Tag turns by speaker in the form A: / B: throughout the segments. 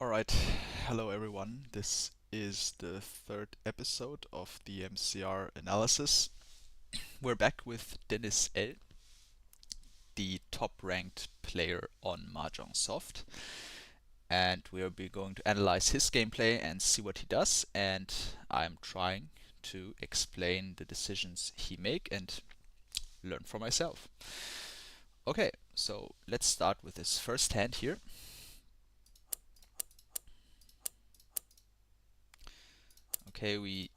A: Alright, hello everyone. This is the third episode of the MCR analysis. We're back with Dennis L., the top ranked player on MahjongSoft, and we'll be going to analyze his gameplay and see what he does, and I'm trying to explain the decisions he make and learn for myself. Okay, so let's start with his first hand here. Okay, we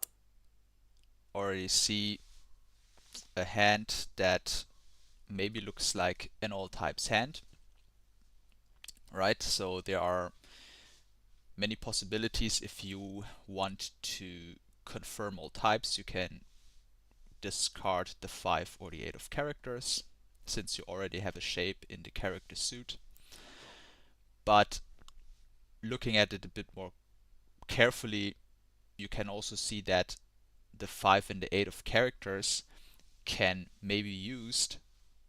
A: already see a hand that maybe looks like an all types hand, right? So there are many possibilities. If you want to confirm all types, you can discard the 5 or the 8 of characters, since you already have a shape in the character suit. But looking at it a bit more carefully, you can also see that the 5 and the 8 of characters can maybe be used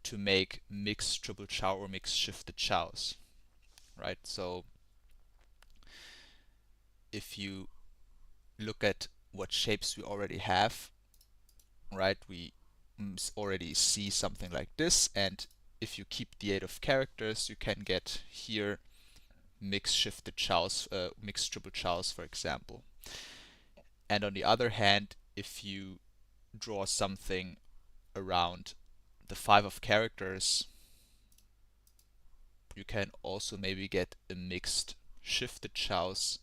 A: to make mixed triple chow or mixed shifted chows, right? So if you look at what shapes we already have, right, we already see something like this, and if you keep the 8 of characters, you can get here mixed shifted chows, mixed triple chows, for example. And on the other hand, if you draw something around the 5 of characters, you can also maybe get a mixed shifted chows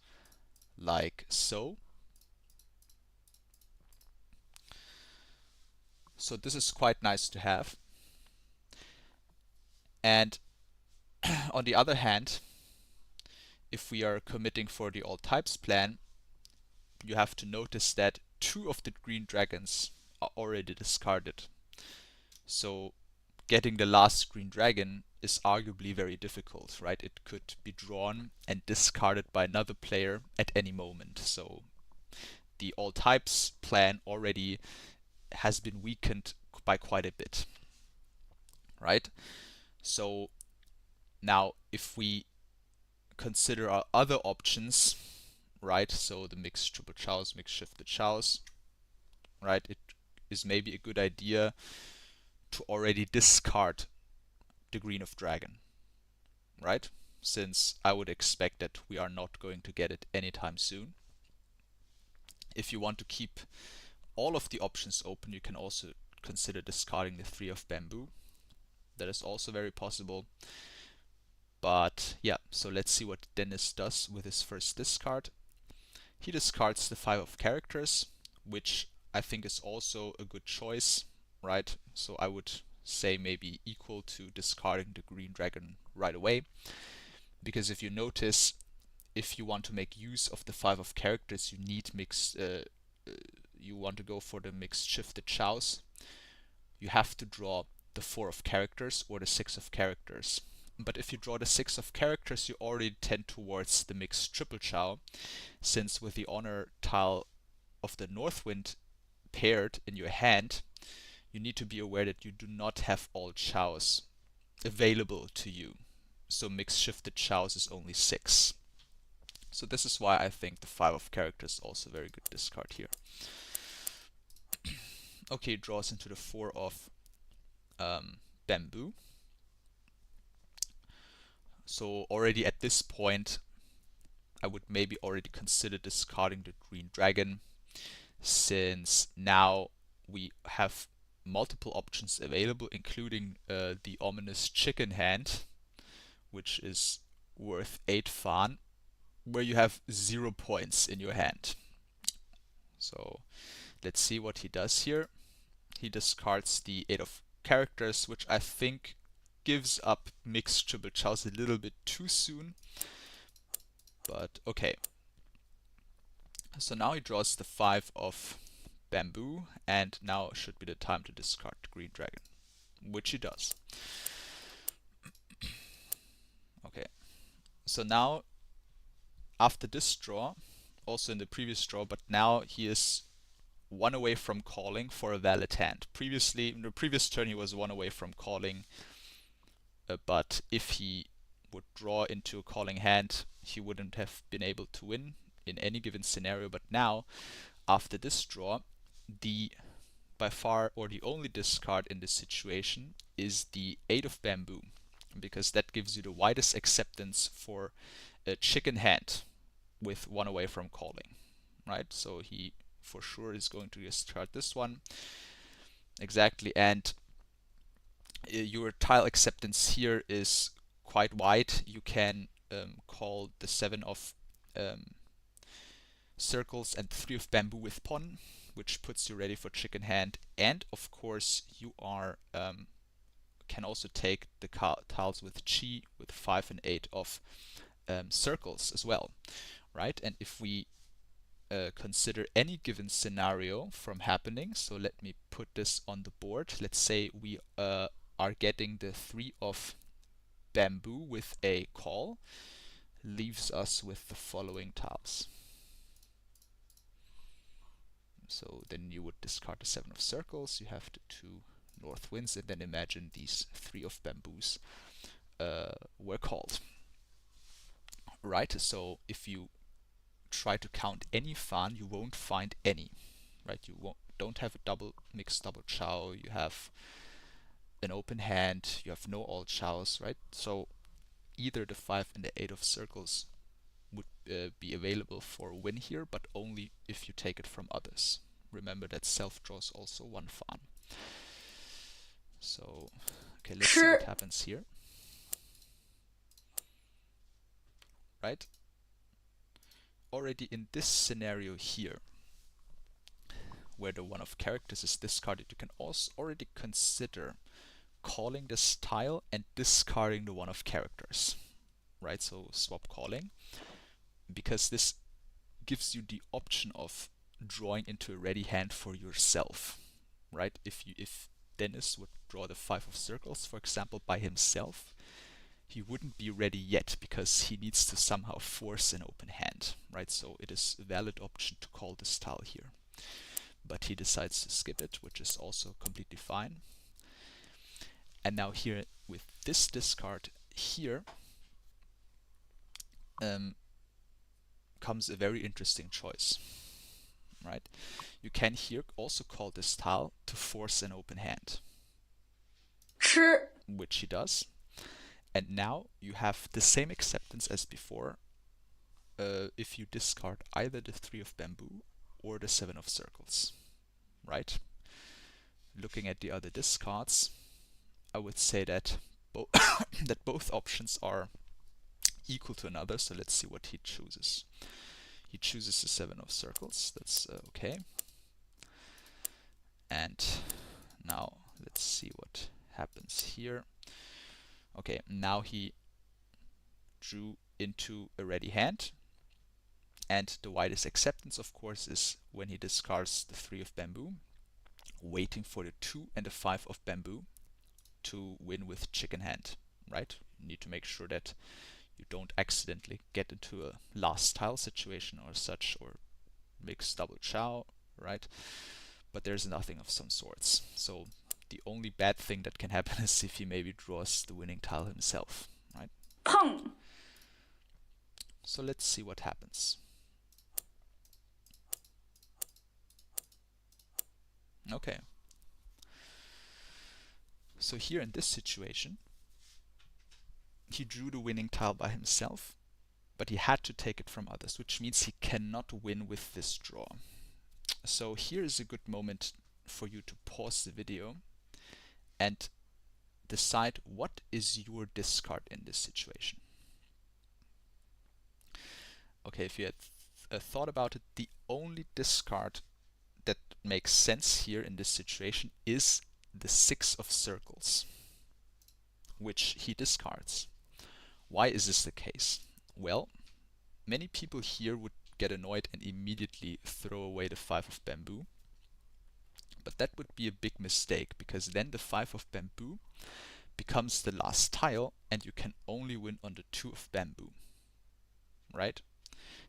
A: like so. So this is quite nice to have. And on the other hand, if we are committing for the all types plan, you have to notice that 2 of the green dragons are already discarded. So getting the last green dragon is arguably very difficult, right? It could be drawn and discarded by another player at any moment. So the all types plan already has been weakened by quite a bit, right? So now if we consider our other options, right? So the mixed triple chows, mixed shifted chows, right? It is maybe a good idea to already discard the green of dragon, right? Since I would expect that we are not going to get it anytime soon. If you want to keep all of the options open, you can also consider discarding the 3 of bamboo. That is also very possible. But yeah, so let's see what Dennis does with his first discard. He discards the 5 of characters, which I think is also a good choice, right? So I would say maybe equal to discarding the green dragon right away. Because if you notice, if you want to make use of the 5 of characters, you need mixed, you want to go for the mixed shifted chows. You have to draw the 4 of characters or the 6 of characters. But if you draw the 6 of characters, you already tend towards the mixed triple chow, since with the honor tile of the Northwind paired in your hand, you need to be aware that you do not have all chows available to you. So mixed shifted chows is only 6. So this is why I think the 5 of characters is also a very good discard here. Okay, draws into the 4 of bamboo. So already at this point, I would maybe already consider discarding the green dragon, since now we have multiple options available, including the ominous chicken hand, which is worth 8 fan, where you have 0 points in your hand. So let's see what he does here. He discards the 8 of characters, which I think gives up mixed triple chows a little bit too soon. But okay. So now he draws the 5 of bamboo, and now should be the time to discard the green dragon, which he does. Okay. So now, after this draw, also in the previous draw, but now he is 1 away from calling for a valid hand. Previously, in the previous turn, he was 1 away from calling, but if he would draw into a calling hand, he wouldn't have been able to win in any given scenario. But now, after this draw, the by far or the only discard in this situation is the 8 of bamboo, because that gives you the widest acceptance for a chicken hand with one away from calling, right? So he for sure is going to discard this one. Exactly, and your tile acceptance here is quite wide. You can call the 7 of circles and 3 of bamboo with pawn, which puts you ready for chicken hand. And of course, you are can also take the tiles with chi with 5 and 8 of circles as well, right? And if we consider any given scenario from happening, so let me put this on the board. Let's say we are getting the 3 of bamboo with a call, leaves us with the following tiles. So then you would discard the 7 of circles, you have the 2 north winds, and then imagine these 3 of bamboos were called. Right, so if you try to count any fan, you won't find any. Right, you don't have a mixed double chow, you have an open hand, you have no all chows, right? So either the 5 and the 8 of circles would be available for a win here, but only if you take it from others. Remember that self-draw is also one fan. So, okay, let's see what happens here. Right? Already in this scenario here, where the 1 of characters is discarded, you can also already consider calling this tile and discarding the 1 of characters. Right? So swap calling, because this gives you the option of drawing into a ready hand for yourself, right? If Dennis would draw the 5 of circles, for example, by himself, he wouldn't be ready yet because he needs to somehow force an open hand, right? So it is a valid option to call this tile here. But he decides to skip it, which is also completely fine. And now here with this discard here comes a very interesting choice, right? You can here also call this tile to force an open hand, which he does. And now you have the same acceptance as before if you discard either the 3 of bamboo or the 7 of circles, right? Looking at the other discards, I would say that that both options are equal to another. So let's see what he chooses. He chooses the 7 of circles. That's okay. And now let's see what happens here. Okay, now he drew into a ready hand. And the widest acceptance, of course, is when he discards the 3 of bamboo, waiting for the 2 and the 5 of bamboo to win with chicken hand, right? You need to make sure that you don't accidentally get into a last tile situation or such, or mix double chow, right? But there's nothing of some sorts. So the only bad thing that can happen is if he maybe draws the winning tile himself, right? Pong. So let's see what happens. Okay. So here in this situation, he drew the winning tile by himself, but he had to take it from others, which means he cannot win with this draw. So here is a good moment for you to pause the video and decide what is your discard in this situation. Okay, if you had thought about it, the only discard that makes sense here in this situation is the 6 of circles, which he discards. Why is this the case? Well, many people here would get annoyed and immediately throw away the 5 of bamboo. But that would be a big mistake, because then the 5 of bamboo becomes the last tile and you can only win on the 2 of bamboo, right?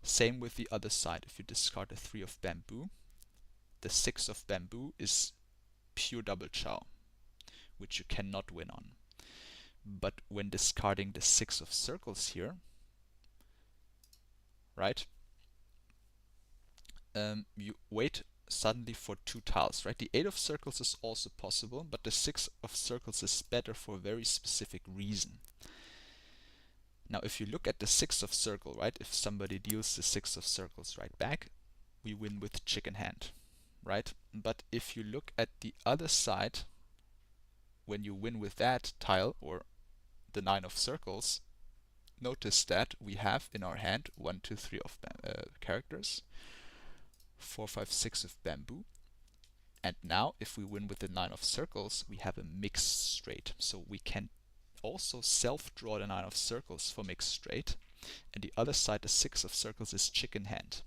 A: Same with the other side. If you discard the 3 of bamboo, the 6 of bamboo is pure double chow, which you cannot win on. But when discarding the 6 of circles here, right, you wait suddenly for 2 tiles, right? The 8 of circles is also possible, but the 6 of circles is better for a very specific reason. Now, if you look at the 6 of circle, right, if somebody deals the 6 of circles right back, we win with chicken hand, right? But if you look at the other side, when you win with that tile or the 9 of circles, notice that we have in our hand 1, 2, 3 of characters, 4, 5, 6 of bamboo. And now, if we win with the 9 of circles, we have a mixed straight. So we can also self-draw the 9 of circles for mixed straight. And the other side, the 6 of circles, is chicken hand.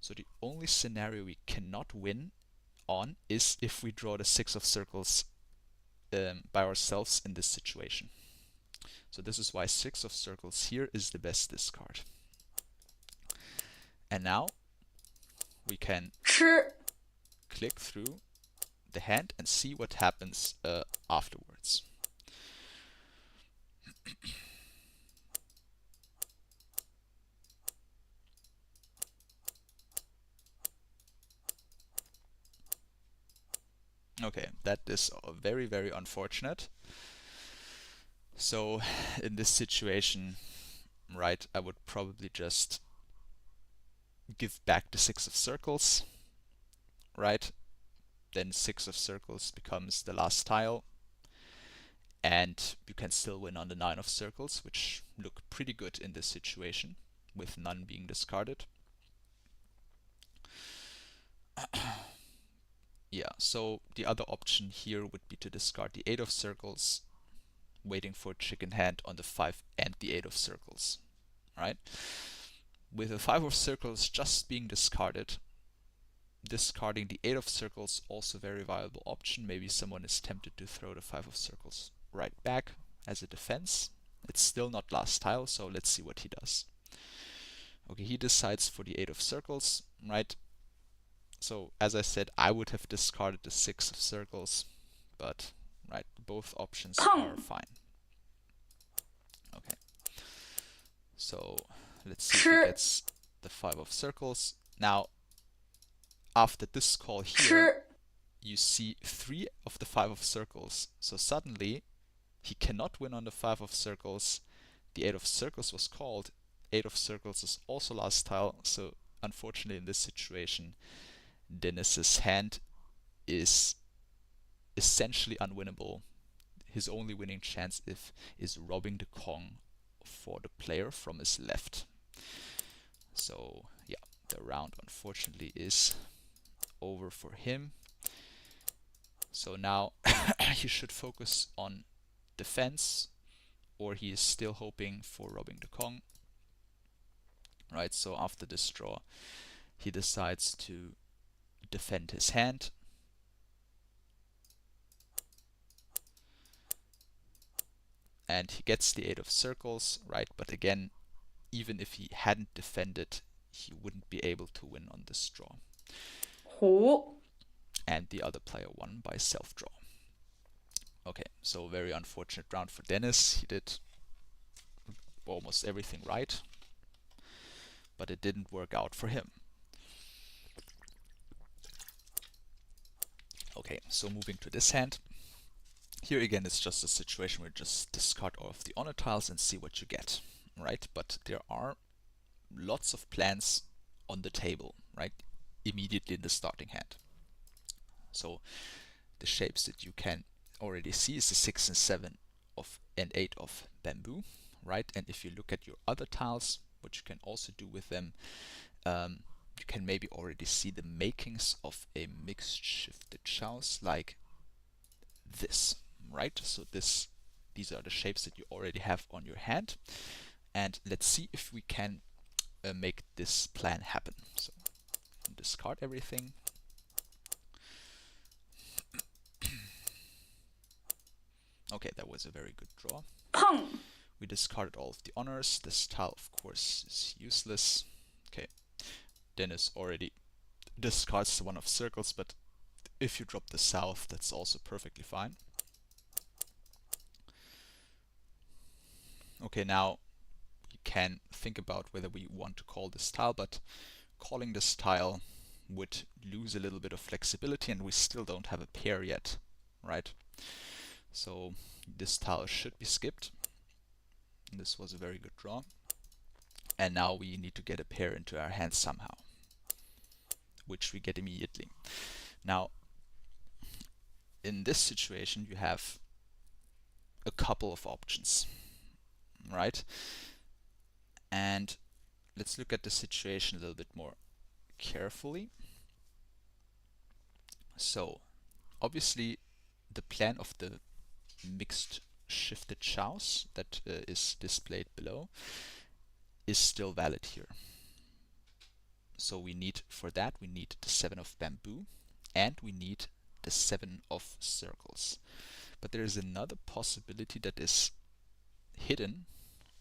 A: So the only scenario we cannot win on is if we draw the 6 of circles by ourselves in this situation. So this is why 6 of circles here is the best discard. And now we can click through the hand and see what happens afterwards. Okay, that is very, very unfortunate. So in this situation, right, I would probably just give back the 6 of circles, right? Then 6 of circles becomes the last tile, and you can still win on the 9 of circles, which look pretty good in this situation, with none being discarded. Yeah, so the other option here would be to discard the 8 of circles, waiting for chicken hand on the 5 and the 8 of circles, right? With the 5 of circles just being discarded, discarding the 8 of circles also a very viable option. Maybe someone is tempted to throw the 5 of circles right back as a defense. It's still not last tile, so let's see what he does. Okay, he decides for the 8 of circles, right? So as I said, I would have discarded the 6 of circles, but right, both options are fine. Okay, so let's see if he gets the 5 of circles. Now, after this call here, you see 3 of the 5 of circles. So suddenly, he cannot win on the 5 of circles. The 8 of circles was called. 8 of circles is also last tile. So unfortunately, in this situation, Dennis's hand is essentially unwinnable. His only winning chance is robbing the Kong for the player from his left. So yeah, the round unfortunately is over for him. So now he should focus on defense, or he is still hoping for robbing the Kong. Right, so after this draw, he decides to defend his hand. And he gets the 8 of circles, right? But again, even if he hadn't defended, he wouldn't be able to win on this draw. And the other player won by self-draw. Okay, so very unfortunate round for Dennis. He did almost everything right, but it didn't work out for him. Okay, so moving to this hand. Here again, it's just a situation where you just discard all of the honor tiles and see what you get, right? But there are lots of plans on the table, right? Immediately in the starting hand. So the shapes that you can already see is the 6 and 7 and 8 of bamboo, right? And if you look at your other tiles, what you can also do with them, you can maybe already see the makings of a mixed shifted chouse like this, right? So these are the shapes that you already have on your hand, and let's see if we can make this plan happen. So discard everything. Okay, that was a very good draw. We discarded all of the honors. This tile, of course, is useless. Okay, Dennis already discards the 1 of circles, but if you drop the south, that's also perfectly fine. Okay, now we can think about whether we want to call this tile, but calling this tile would lose a little bit of flexibility, and we still don't have a pair yet, right? So this tile should be skipped. This was a very good draw. And now we need to get a pair into our hands somehow, which we get immediately. Now, in this situation, you have a couple of options, right? And let's look at the situation a little bit more carefully. So, obviously, the plan of the mixed shifted chows that is displayed below is still valid here. So we need, for that, we need the 7 of bamboo, and we need the 7 of circles. But there is another possibility that is hidden,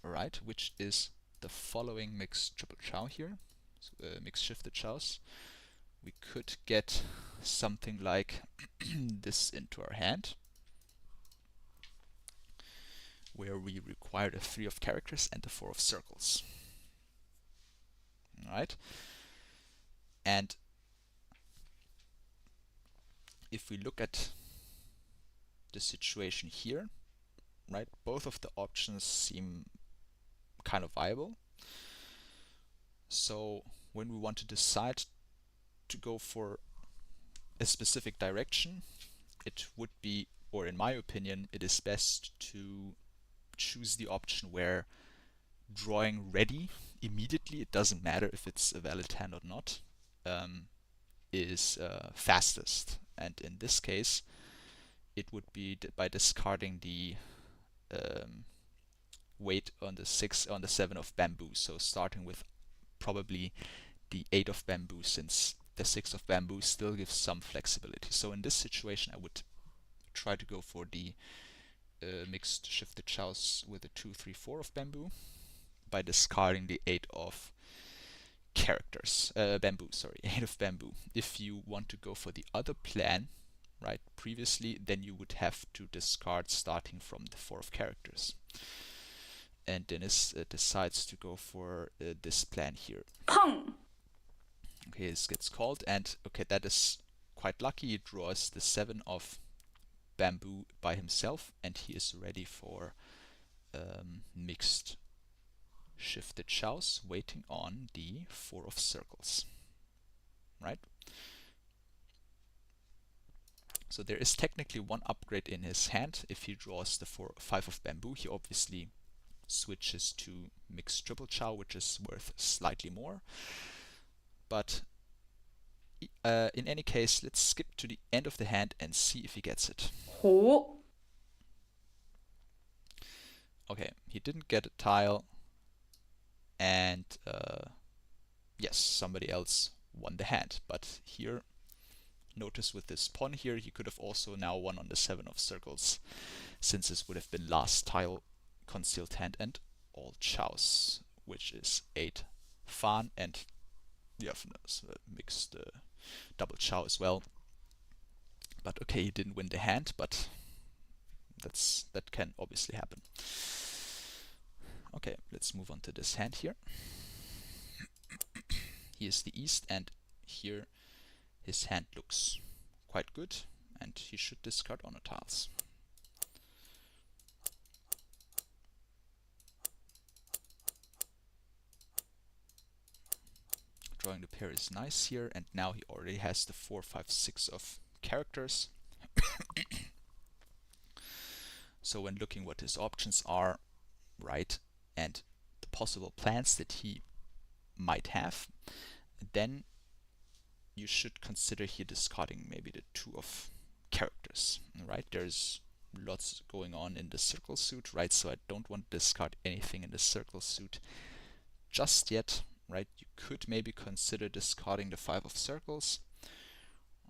A: right, which is the following mixed triple chow here, so, mixed shifted chows. We could get something like this into our hand, where we require the 3 of characters and the 4 of circles. Alright? And if we look at the situation here, right, both of the options seem kind of viable. So when we want to decide to go for a specific direction, it would be, or in my opinion, it is best to choose the option where drawing ready immediately, it doesn't matter if it's a valid hand or not, is fastest. And in this case, it would be by discarding the weight on the 7 of bamboo. So starting with probably the 8 of bamboo, since the 6 of bamboo still gives some flexibility. So in this situation, I would try to go for the mixed shifted chows with a 2, 3, 4 of bamboo by discarding the 8 of bamboo, sorry, 8 of bamboo. If you want to go for the other plan, right, previously, then you would have to discard starting from the 4 of characters. And Dennis decides to go for this plan here. Okay, this gets called, and okay, that is quite lucky. He draws the 7 of bamboo by himself, and he is ready for mixed shifted chows, waiting on the 4 of circles, right? So there is technically one upgrade in his hand. If he draws the 5 of bamboo, he obviously switches to mixed triple chow, which is worth slightly more. But in any case, let's skip to the end of the hand and see if he gets it. Okay, he didn't get a tile, and yes, somebody else won the hand. But here, notice with this pawn here, he could have also now won on the 7 of circles, since this would have been last tile, concealed hand, and all chows, which is 8 fan, and you have mixed double chow as well. But okay, he didn't win the hand, but that can obviously happen. Okay, let's move on to this hand here. He is the east, and here his hand looks quite good, and he should discard honor tiles. Drawing the pair is nice here, and now he already has the 4, 5, 6 of characters. So when looking what his options are, right, and the possible plans that he might have, then you should consider here discarding maybe the 2 of characters, right? There's lots going on in the circle suit, right? So I don't want to discard anything in the circle suit just yet, right? You could maybe consider discarding the 5 of circles,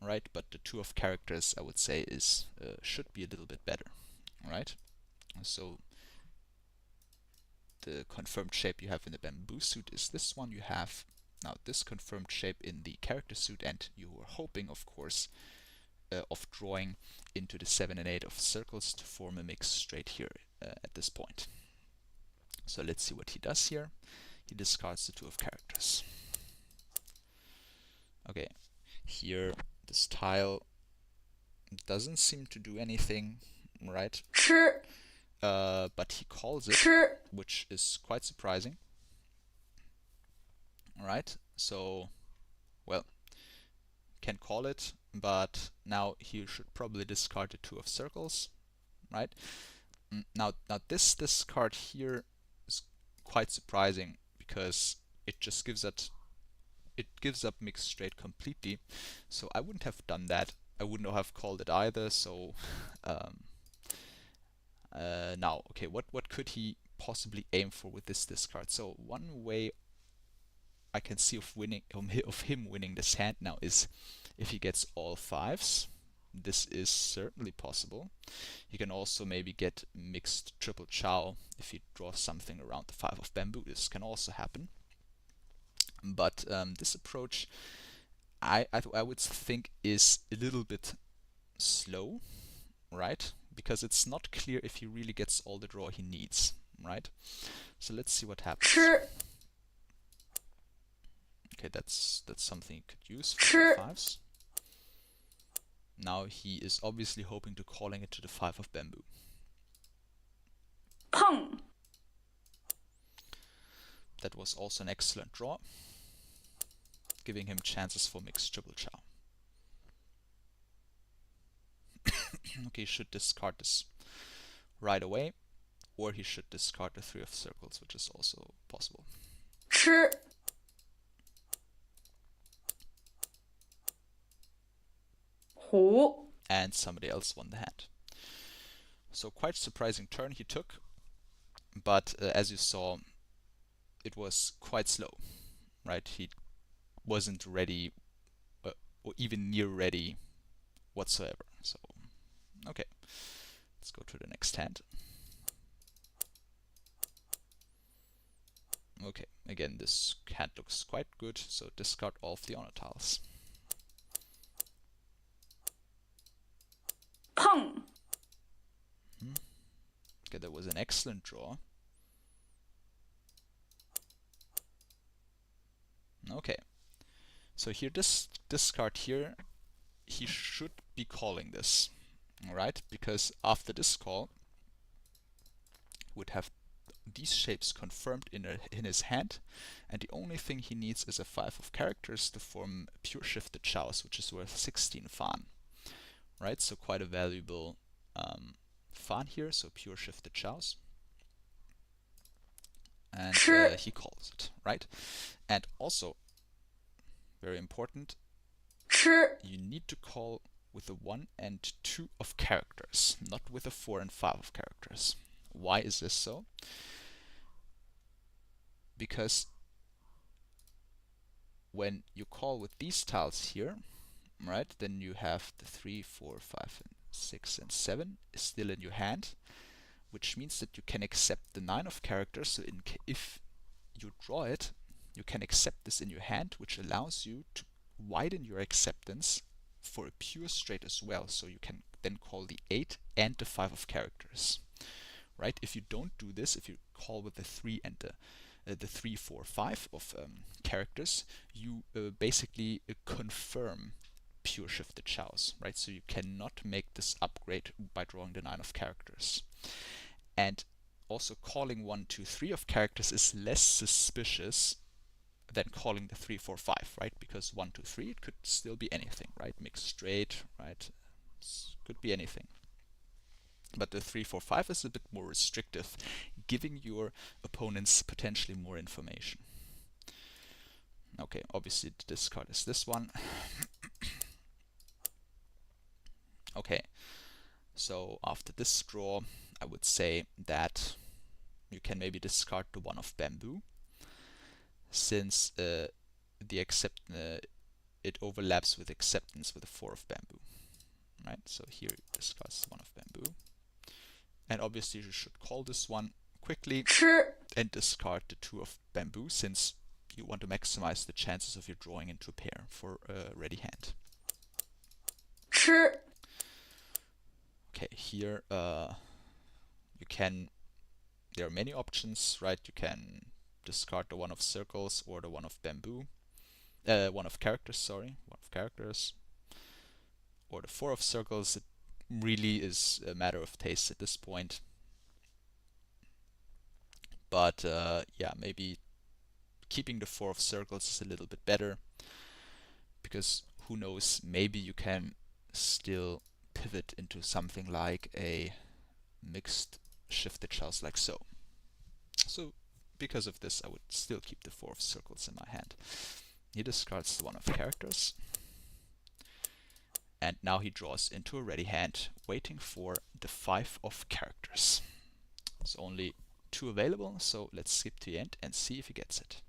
A: right? But the 2 of characters, I would say, is should be a little bit better, right? So the confirmed shape you have in the bamboo suit is this one. You have now this confirmed shape in the character suit, and you are hoping, of course, of drawing into the 7 and 8 of circles to form a mix straight here at this point. So let's see what he does here. He discards the 2 of characters. Okay, here this tile doesn't seem to do anything, right? But he calls it, which is quite surprising. Alright, so, well, can call it, but now he should probably discard the 2 of circles, right? Now this discard here is quite surprising because it just gives up mixed straight completely. So I wouldn't have done that. I wouldn't have called it either. So now, okay, what could he possibly aim for with this discard? So one way I can see of him winning this hand now is if he gets all 5s. This is certainly possible. He can also maybe get mixed triple chow if he draws something around the 5 of bamboo. This can also happen. But this approach, I would think, is a little bit slow, right? Because it's not clear if he really gets all the draw he needs, right? So let's see what happens. Okay, that's something you could use for the 5s. Now he is obviously hoping to calling it to the 5 of bamboo.
B: Pong.
A: That was also an excellent draw, giving him chances for mixed triple chow. Okay, he should discard this right away, or he should discard the 3 of circles, which is also possible. And somebody else won the hand. So quite surprising turn he took, but as you saw, it was quite slow, right? He wasn't ready, or even near ready whatsoever. So, okay, let's go to the next hand. Okay, again, this hand looks quite good, so discard all of the honor tiles.
B: Pong.
A: Okay, that was an excellent draw. Okay, so here, this card here, he should be calling this, alright? Because after this call, would have these shapes confirmed in his hand, and the only thing he needs is a 5 of characters to form pure shifted chows, which is worth 16 fan. Right, so quite a valuable fan here, so pure shifted chows. And he calls it, right? And also, very important, you need to call with a 1 and 2 of characters, not with a 4 and 5 of characters. Why is this so? Because when you call with these tiles here, right, then you have the 3, 4, 5, and 6, and 7 is still in your hand, which means that you can accept the 9 of characters. So if you draw it, you can accept this in your hand, which allows you to widen your acceptance for a pure straight as well. So you can then call the 8 and the 5 of characters, right? If you don't do this, if you call with the 3 and the 3, 4, 5 of characters, you basically confirm pure shifted chows, right? So you cannot make this upgrade by drawing the 9 of characters. And also calling 1, 2, 3 of characters is less suspicious than calling the 3, 4, 5, right? Because 1, 2, 3, it could still be anything, right? Mixed straight, right? Could be anything. But the 3, 4, 5 is a bit more restrictive, giving your opponents potentially more information. Okay, obviously the discard is this one. Okay, so after this draw, I would say that you can maybe discard the 1 of bamboo, since it overlaps with acceptance with the 4 of bamboo, right? So here you discard 1 of bamboo, and obviously you should call this one quickly and discard the 2 of bamboo, since you want to maximize the chances of your drawing into a pair for a ready hand. Okay, here you can there are many options, right? You can discard the one of circles or the one of bamboo. One of characters, sorry. One of characters. Or the 4 of circles. It really is a matter of taste at this point. But yeah, maybe keeping the 4 of circles is a little bit better, because who knows, maybe you can still pivot into something like a mixed shifted shells like so. So because of this, I would still keep the 4 of circles in my hand. He discards the 1 of characters, and now he draws into a ready hand, waiting for the 5 of characters. There's only 2 available, so let's skip to the end and see if he gets it.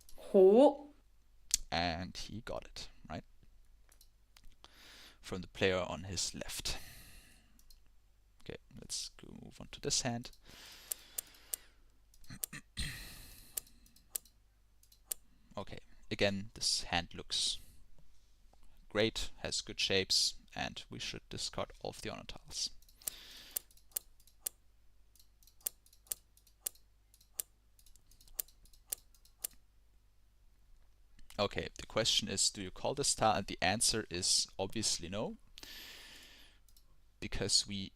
A: And he got it, right? From the player on his left. Okay, let's go move on to this hand. Okay, again, this hand looks great, has good shapes, and we should discard all of the honor tiles. Okay, the question is, do you call this tile? And the answer is obviously no, because we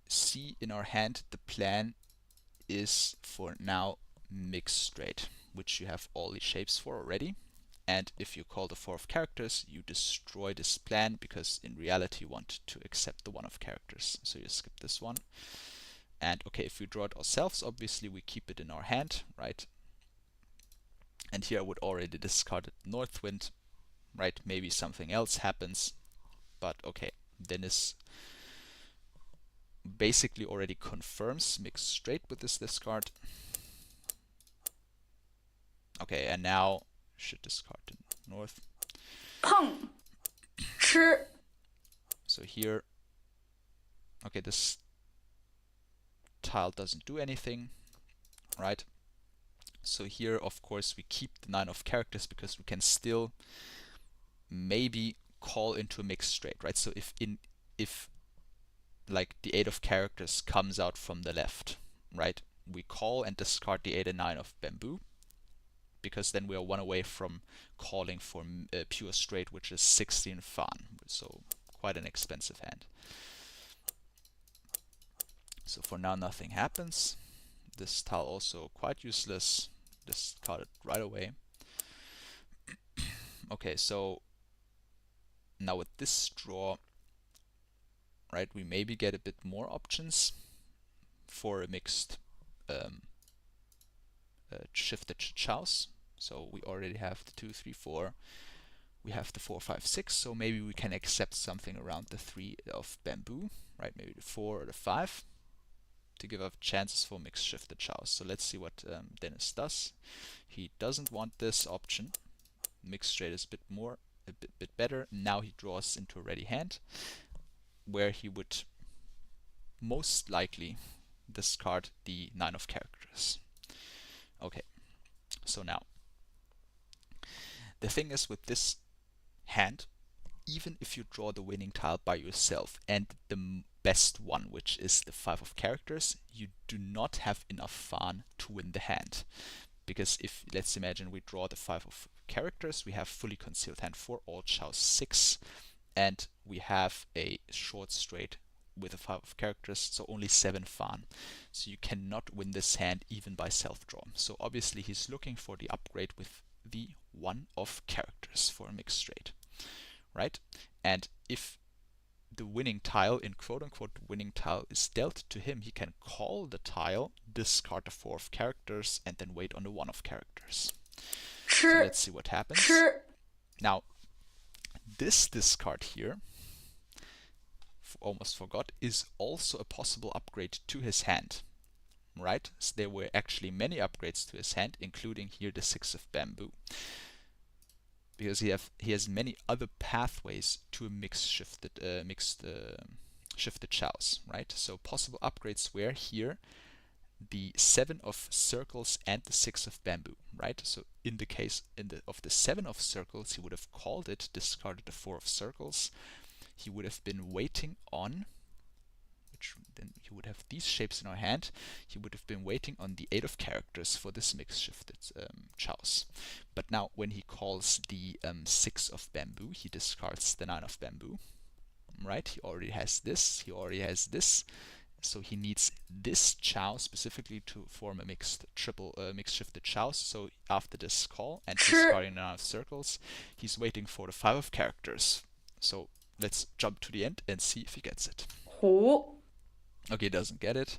A: see in our hand the plan is for now mixed straight, which you have all these shapes for already. And if you call the 4 of characters, you destroy this plan, because in reality you want to accept the 1 of characters. So you skip this one. And okay, if we draw it ourselves, obviously we keep it in our hand, right? And here I would already discard it north wind, right? Maybe something else happens, but okay, Dennis basically already confirms mixed straight with this discard. Okay, and now should discard the north. So here, okay, this tile doesn't do anything, right? So here, of course, we keep the 9 of characters, because we can still maybe call into a mixed straight, right? So if like the 8 of characters comes out from the left, right, we call and discard the 8 and 9 of bamboo, because then we are 1 away from calling for pure straight, which is 16 fan, so quite an expensive hand. So for now nothing happens. This tile also quite useless, discard it right away. Okay, so now with this draw, right, we maybe get a bit more options for a mixed shifted chows. So we already have the 2, 3, 4. We have the 4, 5, 6. So maybe we can accept something around the 3 of bamboo, right? Maybe the 4 or the 5 to give up chances for mixed shifted chows. So let's see what Dennis does. He doesn't want this option. Mixed straight is a bit better. Now he draws into a ready hand, where he would most likely discard the 9 of characters. Okay, so now the thing is with this hand, even if you draw the winning tile by yourself and the best one, which is the 5 of characters, you do not have enough fan to win the hand. Because if, let's imagine we draw the 5 of characters, we have fully concealed hand for all chows 6, and we have a short straight with a 5 of characters, so only 7 fan. So you cannot win this hand even by self-draw. So obviously he's looking for the upgrade with the 1 of characters for a mixed straight, right? And if the winning tile, in quote-unquote winning tile, is dealt to him, he can call the tile, discard the 4 of characters, and then wait on the 1 of characters. So let's see what happens. Now, this discard here, almost forgot, is also a possible upgrade to his hand, right? So there were actually many upgrades to his hand, including here the 6 of bamboo, because he has many other pathways to a mixed shifted chows, right? So possible upgrades were here the 7 of circles and the 6 of bamboo, right? So in the case of the 7 of circles, he would have called it, discarded the 4 of circles. He would have been waiting on, then you would have these shapes in our hand. He would have been waiting on the 8 of characters for this mixed shifted chows. But now when he calls the 6 of bamboo, he discards the 9 of bamboo. Right? He already has this. He already has this. So he needs this chow specifically to form a mixed shifted chows. So after this call and discarding the 9 of circles, he's waiting for the 5 of characters. So let's jump to the end and see if he gets it. Okay, doesn't get it.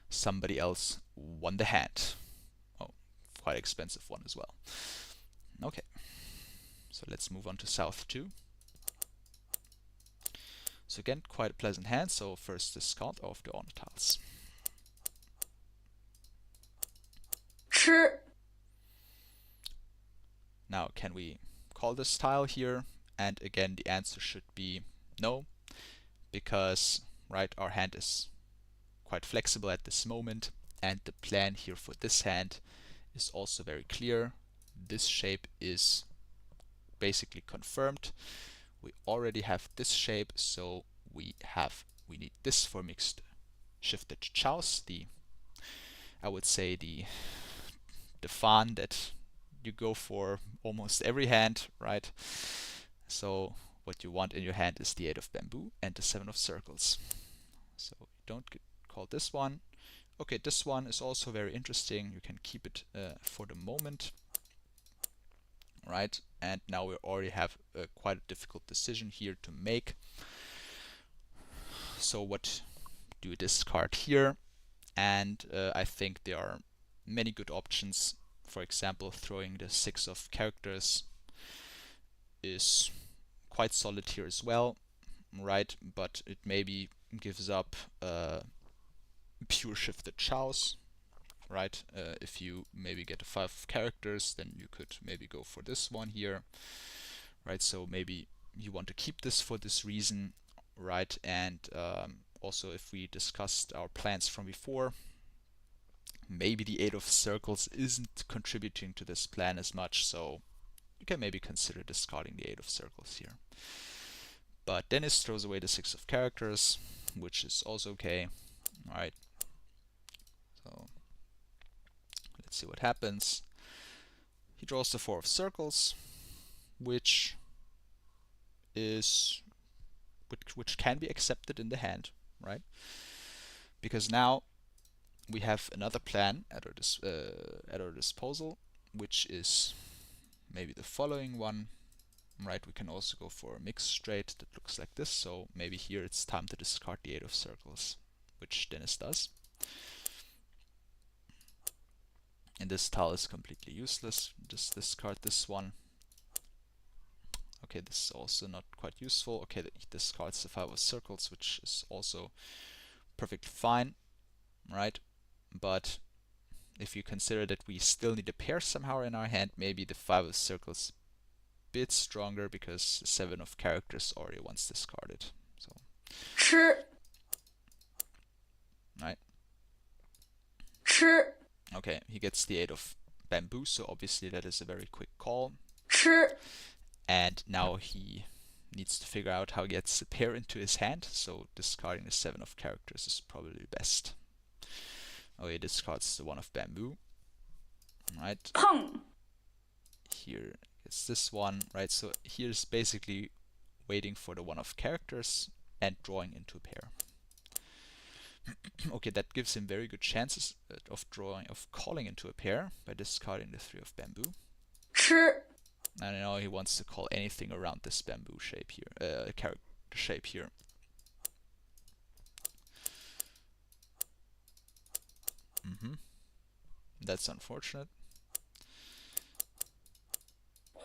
A: Somebody else won the hand. Oh, quite expensive one as well. Okay, so let's move on to South 2. So again, quite a pleasant hand. So first discard of the honor tiles. Now, can we call this tile here? And again, the answer should be no, because right, our hand is quite flexible at this moment, and the plan here for this hand is also very clear. This shape is basically confirmed. We already have this shape, so we need this for mixed shifted chows. I would say the fan that you go for almost every hand, right? So what you want in your hand is the 8 of bamboo and the 7 of circles. So don't call this one. Okay, this one is also very interesting. You can keep it for the moment. Right, and now we already have quite a difficult decision here to make. So what do you discard here? And I think there are many good options. For example, throwing the 6 of characters is quite solid here as well, right? But it maybe gives up pure shifted chows. Right, if you maybe get a 5 of characters, then you could maybe go for this one here, right? So maybe you want to keep this for this reason, right? And also, if we discussed our plans from before, maybe the 8 of circles isn't contributing to this plan as much, so you can maybe consider discarding the 8 of circles here. But Dennis throws away the 6 of characters, which is also okay, right? So let's see what happens. He draws the 4 of circles, which can be accepted in the hand, right? Because now we have another plan at our disposal, which is maybe the following one, right? We can also go for a mixed straight that looks like this. So maybe here it's time to discard the 8 of circles, which Dennis does. And this tile is completely useless. Just discard this one. Okay, this is also not quite useful. Okay, he discards the 5 of circles, which is also perfectly fine, right? But if you consider that we still need a pair somehow in our hand, maybe the 5 of circles a bit stronger because the 7 of characters already once discarded. So, right? Okay, he gets the 8 of bamboo, so obviously that is a very quick call. And now he needs to figure out how he gets a pair into his hand, so discarding the 7 of characters is probably best. Oh, he discards the 1 of bamboo. Right? Here it's this one, right? So here's basically waiting for the 1 of characters and drawing into a pair. Okay, that gives him very good chances of calling into a pair by discarding the 3 of bamboo. And now he wants to call anything around this bamboo shape here, character shape here. That's unfortunate.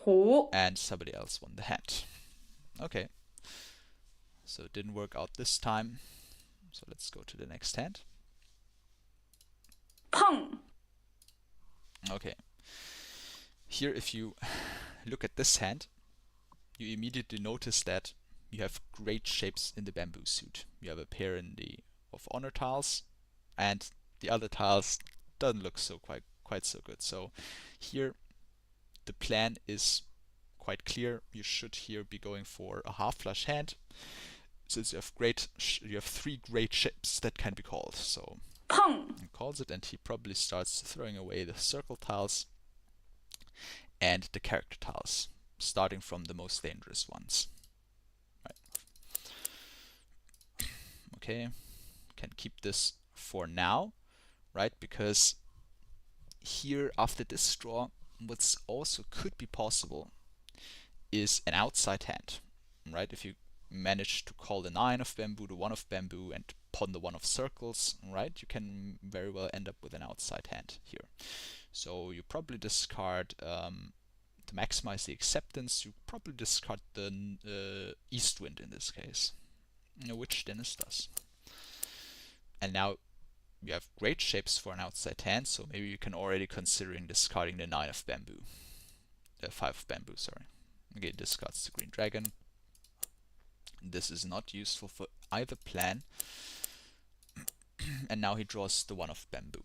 A: And somebody else won the hand. Okay. So it didn't work out this time. So let's go to the next hand. Okay. Here, if you look at this hand, you immediately notice that you have great shapes in the bamboo suit. You have a pair of honor tiles, and the other tiles doesn't look quite so good. So here the plan is quite clear. You should here be going for a half flush hand, since you have three great ships that can be called. So he calls it, and he probably starts throwing away the circle tiles and the character tiles, starting from the most dangerous ones. Right. Okay, can keep this for now, right? Because here, after this draw, what's also could be possible is an outside hand, right? If you manage to call the 9 of bamboo, the 1 of bamboo, and pawn the 1 of circles, right? You can very well end up with an outside hand here. So you probably discard, to maximize the acceptance, you probably discard the east wind in this case, which Dennis does. And now you have great shapes for an outside hand, so maybe you can already considering discarding the 9 of bamboo. 5 of bamboo, sorry. Okay, discards the green dragon. This is not useful for either plan. And now he draws the 1 of bamboo.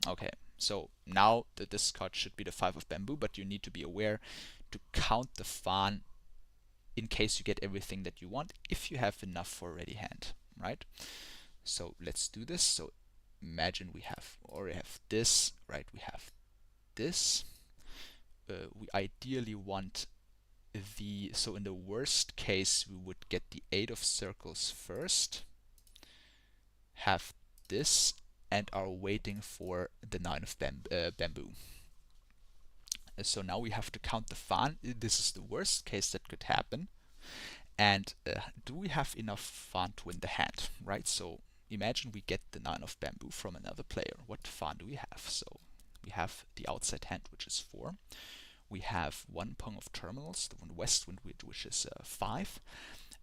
A: Okay, so now the discard should be the 5 of bamboo, but you need to be aware to count the Fan in case you get everything that you want, if you have enough for a ready hand, right? So let's do this. So imagine we already have this, right? We have this. We ideally want so in the worst case, we would get the 8 of circles first, have this, and are waiting for the 9 of bamboo. So now we have to count the Fan. This is the worst case that could happen. And do we have enough Fan to win the hand, right? So imagine we get the 9 of bamboo from another player. What Fan do we have? So we have the outside hand, which is 4. We have 1 pong of terminals, the one west wind, which is 5.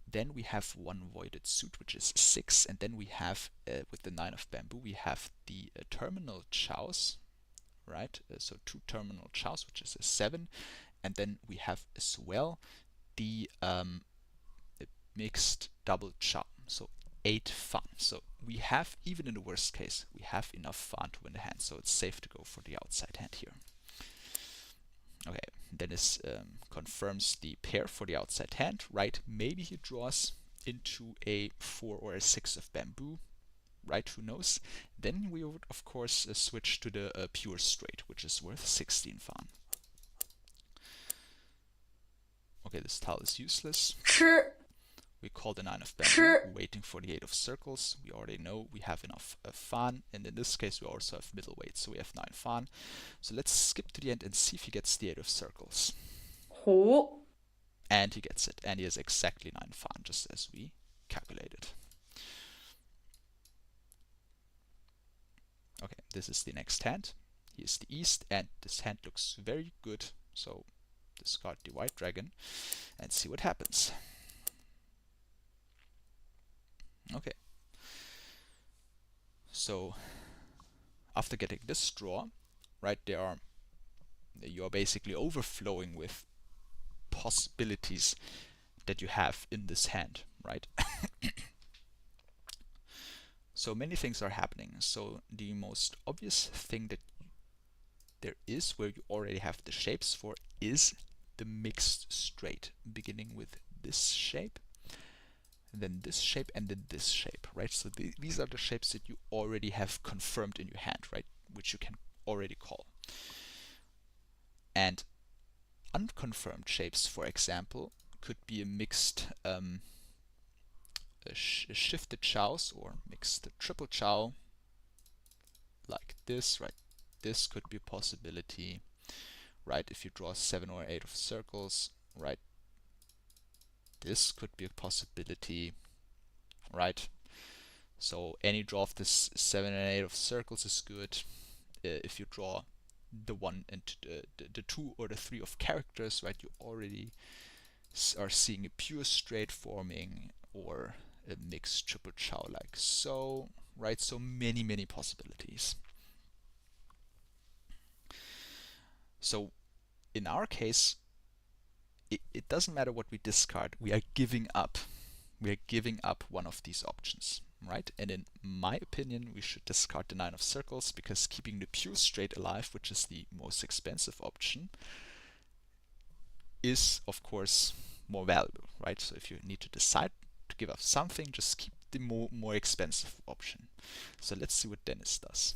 A: Then we have 1 voided suit, which is 6. And then we have, with the 9 of bamboo, we have the terminal chows, right? So 2 terminal chows, which is a 7. And then we have as well the mixed double chow, so 8 Fan. So we have, even in the worst case, we have enough Fan to win the hand, so it's safe to go for the outside hand here. Okay, then this confirms the pair for the outside hand, right? Maybe he draws into a 4 or a 6 of bamboo, right? Who knows? Then we would, of course, switch to the pure straight, which is worth 16 Fan. Okay, this tile is useless. We call the 9 of bamboo, waiting for the 8 of circles. We already know we have enough Fan, and in this case we also have middleweight, so we have 9 Fan. So let's skip to the end and see if he gets the 8 of circles. And he gets it, and he has exactly 9 Fan, just as we calculated. Okay, this is the next hand. Here's the east, and this hand looks very good, so discard the white dragon and see what happens. Okay, so after getting this draw, right, you are basically overflowing with possibilities that you have in this hand, right? So many things are happening. So the most obvious thing that there is, where you already have the shapes for, is the mixed straight, beginning with this shape, then this shape, and then this shape, right? So these are the shapes that you already have confirmed in your hand, right? Which you can already call. And unconfirmed shapes, for example, could be a mixed shifted chows or mixed triple chow, like this, right? This could be a possibility, right? If you draw 7 or 8 of circles, right? This could be a possibility, right? So any draw of this 7 and 8 of circles is good. If you draw the 1 and the 2 or the 3 of characters, right, you already are seeing a pure straight forming, or a mixed triple chow like so, right? So many possibilities. So in our case, it doesn't matter what we discard, we are giving up. We are giving up one of these options, right? And in my opinion, we should discard the 9 of circles, because keeping the pure straight alive, which is the most expensive option, is of course more valuable, right? So if you need to decide to give up something, just keep the more expensive option. So let's see what Dennis does.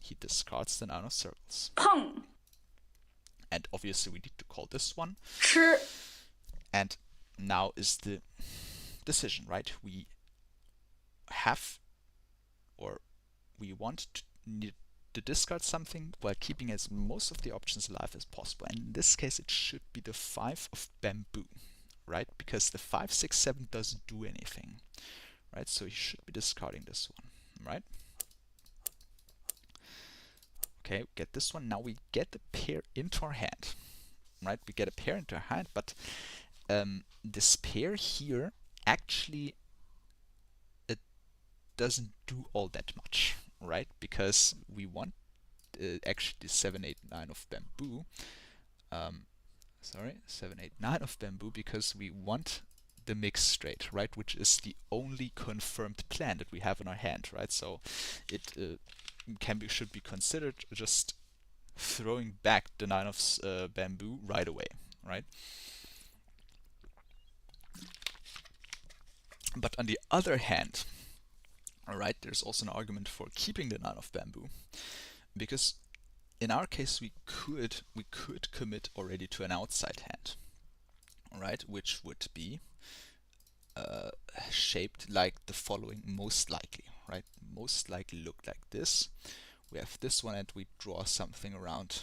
A: He discards the 9 of circles.
B: Peng.
A: And obviously we need to call this one.
B: 吃.
A: And now is the decision, right? We have, or we want to need to discard something while keeping as most of the options alive as possible. And in this case, it should be the 5 of bamboo, right? Because the 5, 6, 7 doesn't do anything, right? So you should be discarding this one, right? Okay, we get this one. Now we get a pair into our hand, right? We get a pair into our hand, but this pair here actually it doesn't do all that much, right? Because we want actually the 7, 8, 9 of bamboo. 7, 8, 9 of bamboo, because we want the mixed straight, right? Which is the only confirmed plan that we have in our hand, right? So it should be considered just throwing back the 9 of bamboo right away, right? But on the other hand, all right, there's also an argument for keeping the 9 of bamboo, because in our case we could commit already to an outside hand, all right, which would be shaped like the following, most likely, right? Most likely look like this. We have this one and we draw something around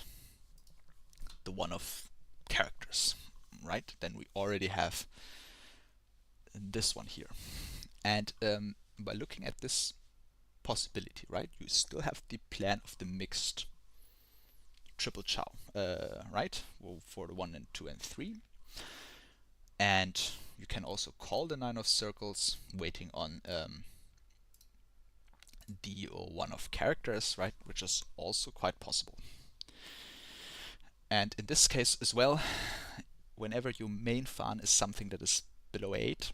A: the 1 of characters, right? Then we already have this one here. And by looking at this possibility, right, you still have the plan of the mixed triple chow, right? Well, for the 1 and 2 and 3. And you can also call the 9 of circles, waiting on the 1 of characters, right? Which is also quite possible. And in this case as well, whenever your main fan is something that is below 8,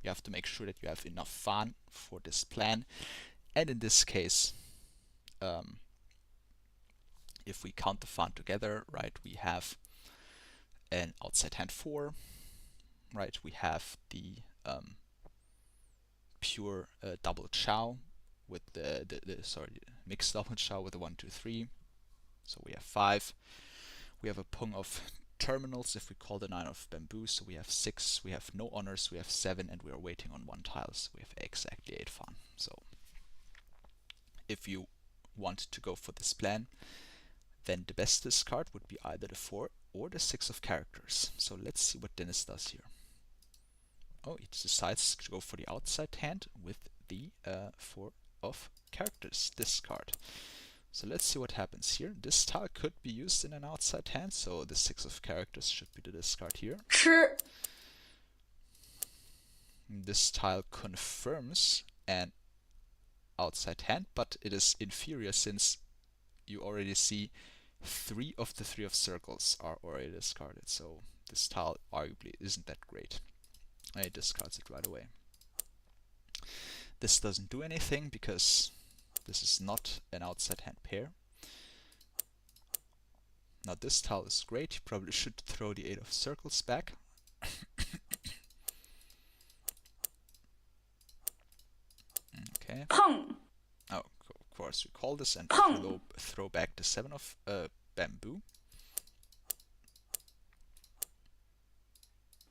A: you have to make sure that you have enough fan for this plan. And in this case, if we count the fan together, right, we have an outside hand 4, right? We have the pure double chow with the mixed double chow with the 1, 2, 3. So we have 5. We have a pung of terminals if we call the 9 of bamboo. So we have 6. We have no honors. We have 7, and we are waiting on 1 tile. So we have exactly 8 fan. So if you want to go for this plan, then the best discard would be either the 4 or the 6 of characters. So let's see what Dennis does here. Oh, he decides to go for the outside hand with the 4 of characters discard. So let's see what happens here. This tile could be used in an outside hand, so the 6 of characters should be the discard here.
B: 吃.
A: This tile confirms an outside hand, but it is inferior since you already see 3 of the 3 of circles are already discarded. So this tile arguably isn't that great. And he discards it right away. This doesn't do anything because this is not an outside hand pair. Now this tile is great. You probably should throw the 8 of circles back. Okay.
B: Peng.
A: Oh, of course we call this and throw back the 7 of bamboo.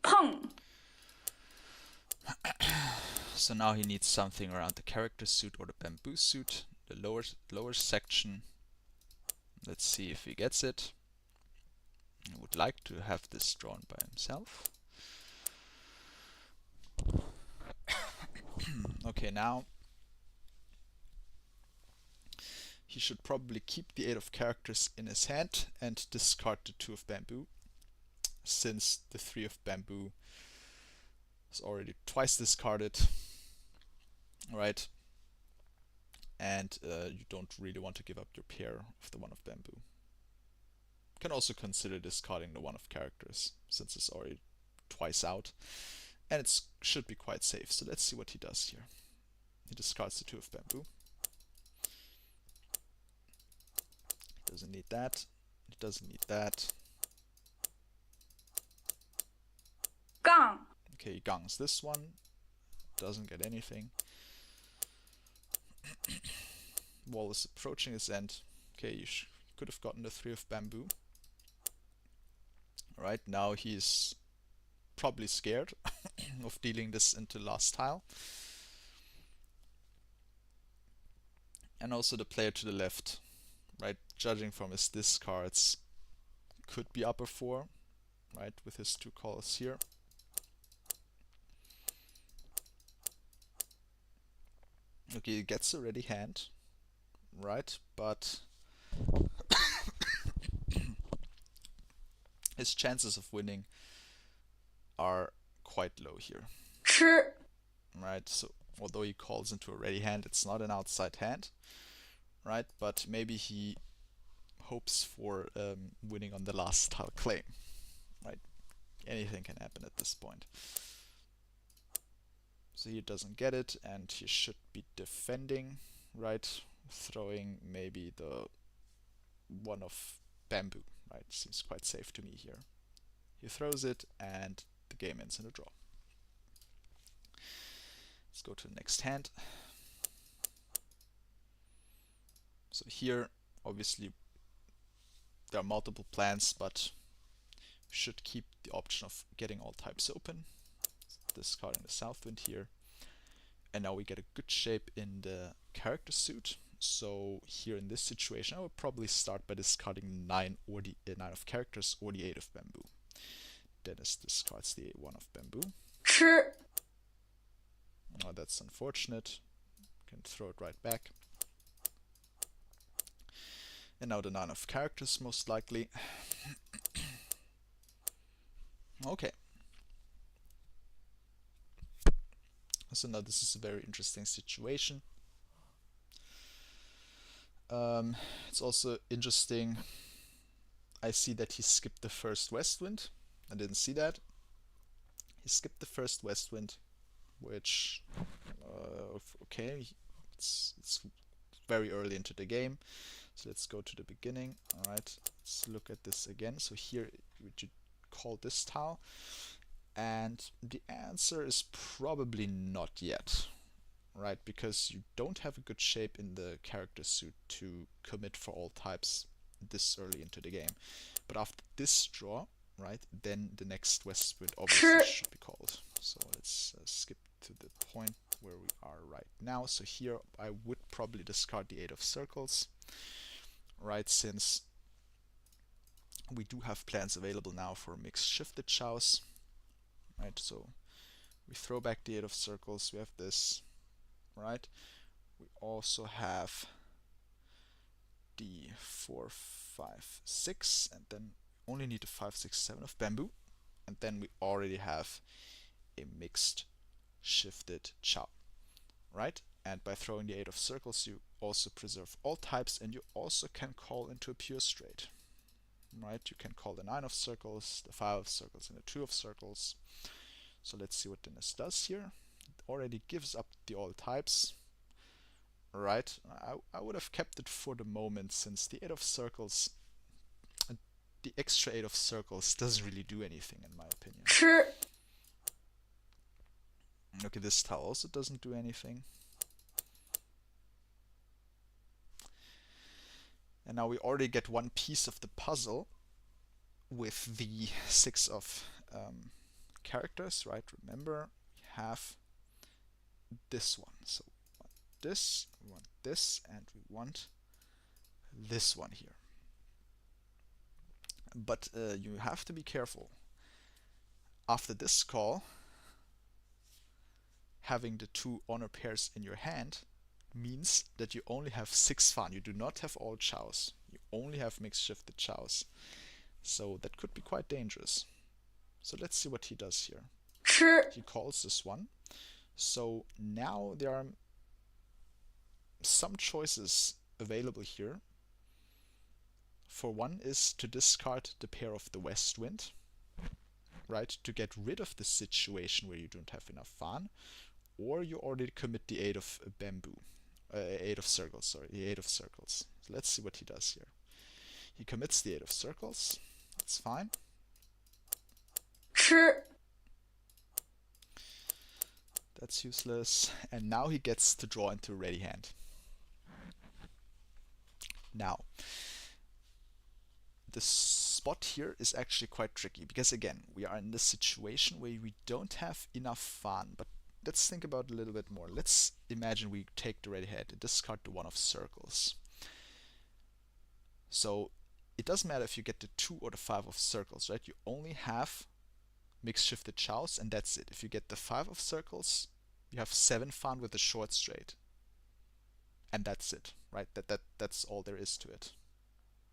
B: Peng.
A: So now he needs something around the character suit or the bamboo suit, the lower section. Let's see if he gets it. I would like to have this drawn by himself. Okay, now he should probably keep the 8 of characters in his hand and discard the 2 of bamboo, since the 3 of bamboo is already twice discarded, right? And you don't really want to give up your pair of the 1 of bamboo. You can also consider discarding the 1 of characters, since it's already twice out, and it should be quite safe. So let's see what he does here. He discards the 2 of bamboo. He doesn't need that. He doesn't need that.
B: Gang.
A: Okay, he gangs this one. doesn't get anything. Wall is approaching its end. Okay, you could have gotten the 3 of bamboo. Right, now he's probably scared of dealing this into last tile. And also the player to the left, right, judging from his discards, could be upper 4, right, with his 2 calls here. Okay, he gets a ready hand, right, but his chances of winning are quite low here. Right, so although he calls into a ready hand, it's not an outside hand, right, but maybe he hopes for winning on the last tile claim, right? Anything can happen at this point. So he doesn't get it, and he should be defending, right? Throwing maybe the 1 of bamboo, right? Seems quite safe to me here. He throws it, and the game ends in a draw. Let's go to the next hand. So here, obviously, there are multiple plans, but should keep the option of getting all types open. Discarding the south wind here. And now we get a good shape in the character suit. So here in this situation, I would probably start by discarding 9 or the 9 of characters or the 8 of bamboo. Dennis discards the 1 of bamboo. Oh, that's unfortunate. Can throw it right back. And now the 9 of characters, most likely. Okay. So now this is a very interesting situation. It's also interesting. I see that he skipped the first west wind. I didn't see that. He skipped the first west wind, which okay, it's very early into the game. So let's go to the beginning. All right, let's look at this again. So here we should call this tile, and the answer is probably not yet. Right, because you don't have a good shape in the character suit to commit for all types this early into the game. But after this draw, right, then the next west wind obviously should be called. So let's skip to the point where we are right now. So here I would probably discard the 8 of circles, right, since we do have plans available now for mixed shifted chows, right? So we throw back the 8 of circles, we have this. Right, we also have the 4, 5, 6, and then only need the 5, 6, 7 of bamboo, and then we already have a mixed shifted chow, right? And by throwing the 8 of circles, you also preserve all types, and you also can call into a pure straight, right? You can call the 9 of circles, the 5 of circles, and the 2 of circles. So let's see what Dennis does here. Already gives up the all types, right? I would have kept it for the moment, since the 8 of circles, the extra 8 of circles doesn't really do anything in my opinion. Okay, this tile also doesn't do anything. And now we already get one piece of the puzzle with the 6 of characters, right? Remember, we have this one. So we want this, and we want this one here. But you have to be careful. After this call, having the 2 honor pairs in your hand means that you only have 6 fan. You do not have all chows. You only have mixed shifted chows. So that could be quite dangerous. So let's see what he does here. He calls this one. So now there are some choices available here. For one is to discard the pair of the west wind, right, to get rid of the situation where you don't have enough fan, or you already commit the 8 of bamboo, 8 of circles, sorry, the 8 of circles. So let's see what he does here. He commits the 8 of circles. That's fine. That's useless. And now he gets to draw into a ready hand. Now, the spot here is actually quite tricky because again, we are in this situation where we don't have enough fun, but let's think about it a little bit more. Let's imagine we take the ready hand and discard the 1 of circles. So it doesn't matter if you get the 2 or the 5 of circles, right? You only have mixed shifted chows and that's it. If you get the 5 of circles, you have 7 fun with the short straight. And that's it, right? That's all there is to it,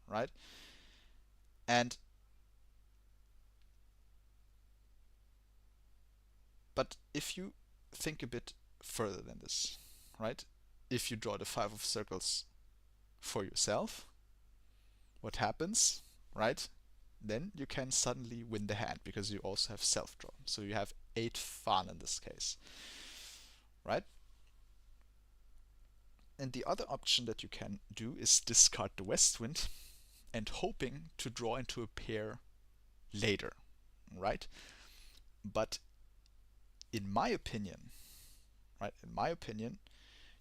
A: right? And but if you think a bit further than this, right? If you draw the 5 of circles for yourself, what happens, right? Then you can suddenly win the hand because you also have self-draw. So you have 8 fun in this case, right? And the other option that you can do is discard the west wind and hoping to draw into a pair later, right? But in my opinion, right,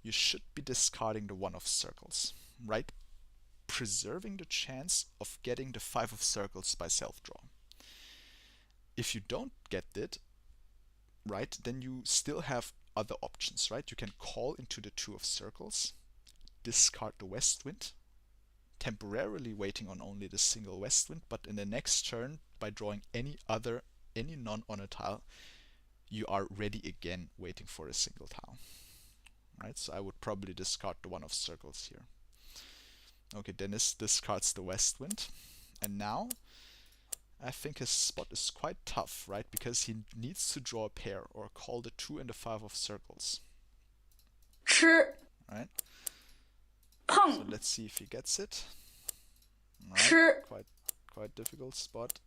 A: you should be discarding the 1 of circles, right? Preserving the chance of getting the 5 of circles by self-draw. If you don't get it, right, then you still have other options, right? You can call into the 2 of circles, discard the west wind, temporarily waiting on only the single west wind, but in the next turn, by drawing any non-honor tile, you are ready again waiting for a single tile. Right, so I would probably discard the 1 of circles here. Okay, Dennis discards the west wind. And now I think his spot is quite tough, right? Because he needs to draw a pair or call the 2 and the 5 of circles. Right? So let's see if he gets it. Right, quite difficult spot.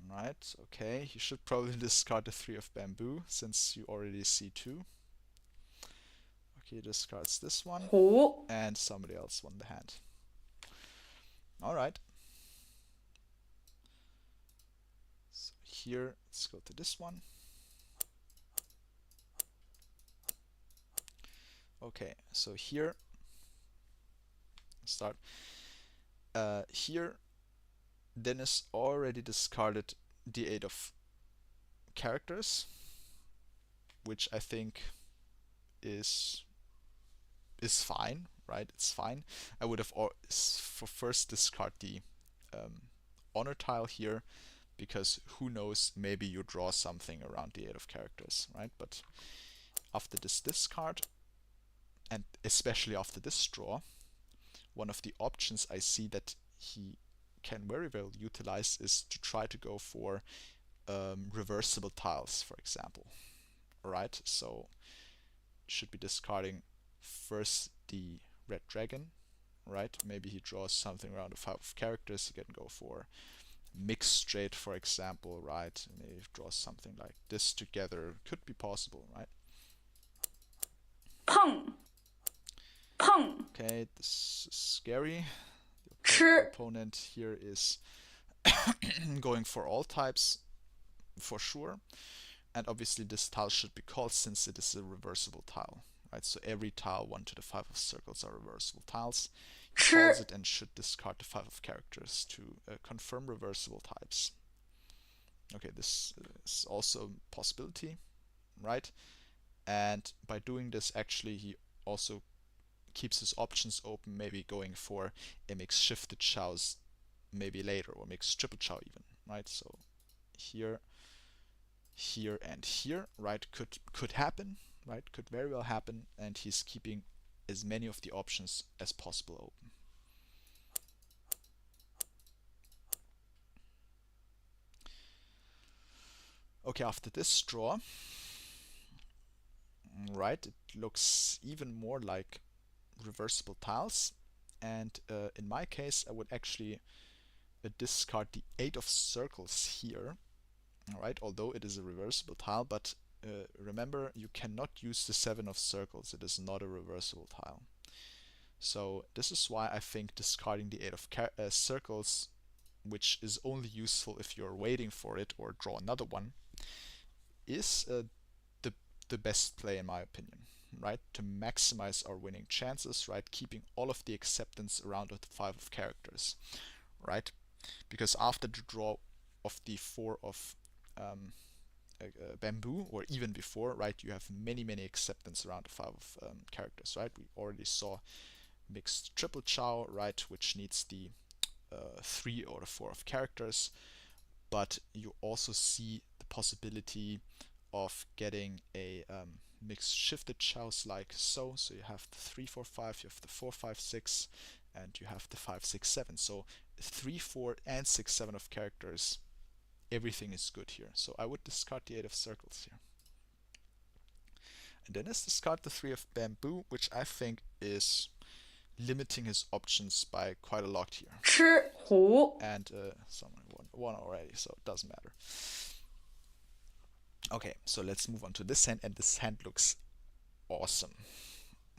A: Right, okay, you should probably discard the 3 of bamboo since you already see 2. Okay, discards this one, and somebody else won the hand. Alright. So here, let's go to this one. Okay, so here, start. Here, Dennis already discarded the 8 of characters, which I think is fine, right? It's fine. I would have first discard the honor tile here, because who knows, maybe you draw something around the 8 of characters, right? But after this discard, and especially after this draw, one of the options I see that he can very well utilize is to try to go for reversible tiles, for example. Alright, so should be discarding first the red dragon, right? Maybe he draws something around the 5 of characters. He can go for mixed straight, for example, right? Maybe he draws something like this together. Could be possible, right? Okay, this is scary. The opponent here is going for all types for sure, and obviously this tile should be called since it is a reversible tile, right? So every tile 1 to the 5 of circles are reversible tiles. He calls it and should discard the 5 of characters to confirm reversible types. Okay, this is also a possibility, right? And by doing this, actually he also keeps his options open, maybe going for a mixed shifted chows maybe later, or mixed triple chow even, right? So here, here, and here, right, could happen, right? Could very well happen, and he's keeping as many of the options as possible open. Okay, after this draw, right, it looks even more like reversible tiles, and in my case I would actually discard the 8 of circles here, alright, although it is a reversible tile, but remember, you cannot use the 7 of circles. It is not a reversible tile. So this is why I think discarding the 8 of circles, which is only useful if you're waiting for it or draw another one, is the best play in my opinion, right? To maximize our winning chances, right? Keeping all of the acceptance around the 5 of characters, right? Because after the draw of the 4 of bamboo, or even before, right, you have many acceptance around the 5 of characters, right? We already saw mixed triple chow, right, which needs the 3 or the 4 of characters, but you also see the possibility of getting a mixed shifted chows like so. So you have the 3 4 5, you have the 4 5 6, and you have the 5 6 7. So 3 4 and 6 7 of characters, everything is good here. So I would discard the 8 of circles here. And then let's discard the 3 of bamboo, which I think is limiting his options by quite a lot here.
B: 吃胡
A: And someone won already, so it doesn't matter. Okay, so let's move on to this hand, and this hand looks awesome,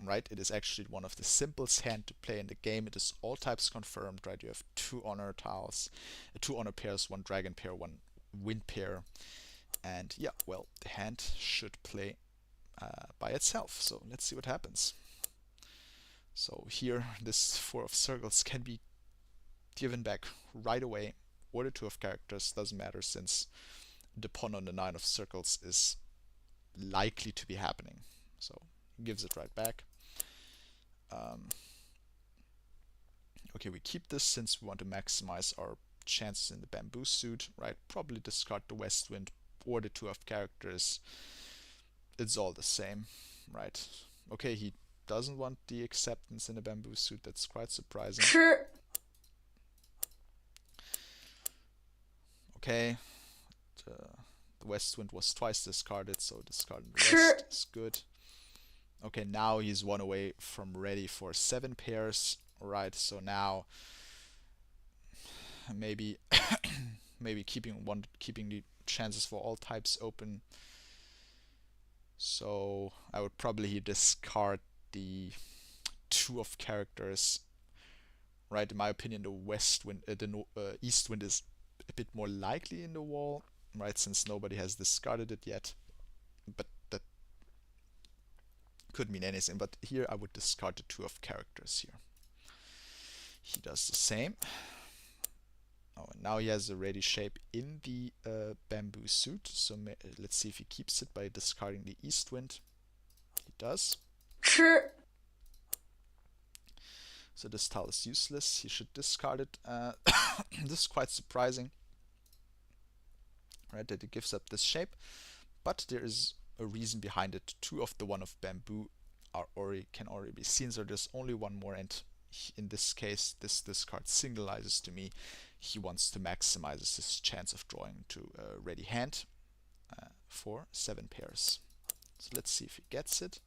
A: right? It is actually one of the simplest hand to play in the game. It is all types confirmed, right? You have 2 honor tiles, 2 honor pairs, 1 dragon pair, 1 wind pair, and yeah, well, the hand should play by itself. So let's see what happens. So here, this 4 of circles can be given back right away, or the 2 of characters, doesn't matter, since the pawn on the 9 of circles is likely to be happening. So he gives it right back. Okay, we keep this since we want to maximize our chances in the bamboo suit, right? Probably discard the west wind or the 2 of characters. It's all the same, right? Okay, he doesn't want the acceptance in the bamboo suit. That's quite surprising.
B: 吃
A: Okay, the west wind was twice discarded, so discarding the west is good. Okay, now he's 1 away from ready for 7 pairs. Right, so now maybe maybe keeping the chances for all types open. So I would probably discard the 2 of characters. Right, in my opinion, the west wind, the east wind is a bit more likely in the wall, right? Since nobody has discarded it yet, but that could mean anything. But here I would discard the 2 of characters here. He does the same. Oh, and now he has a ready shape in the bamboo suit. So let's see if he keeps it by discarding the east wind. He does.
B: 吃
A: So this tile is useless. He should discard it. This is quite surprising, right? That it gives up this shape, but there is a reason behind it. 2 of the 1 of bamboo can already be seen. So there's only 1 more, and in this case, this card signalizes to me he wants to maximize his chance of drawing to a ready hand for 7 pairs. So let's see if he gets it.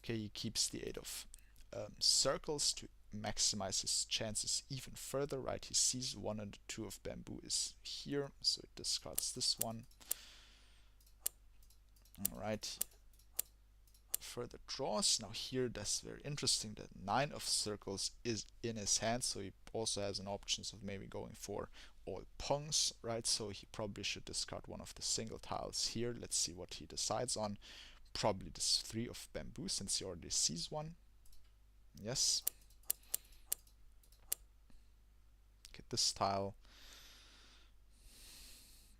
A: Okay, he keeps the 8 of circles to maximize his chances even further, right? He sees 1 and 2 of bamboo is here, so it discards this one. Alright, further draws. Now here, that's very interesting, that 9 of circles is in his hand, so he also has an option of maybe going for all pongs, right? So he probably should discard 1 of the single tiles here. Let's see what he decides on. Probably this 3 of bamboo, since he already sees 1. Yes. Okay, this tile,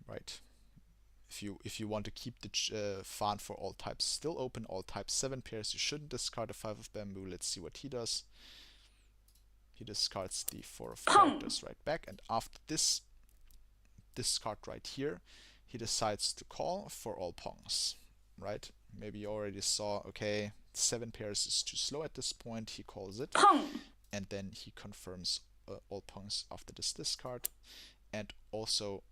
A: right? If you want to keep the farm for all types still open, all types 7 pairs, you shouldn't discard a 5 of bamboo. Let's see what he does. He discards the 4 of characters right back, and after this discard right here, he decides to call for all pongs, right? Maybe you already saw, okay, 7 pairs is too slow at this point. He calls it, and then he confirms all pongs after this discard, and also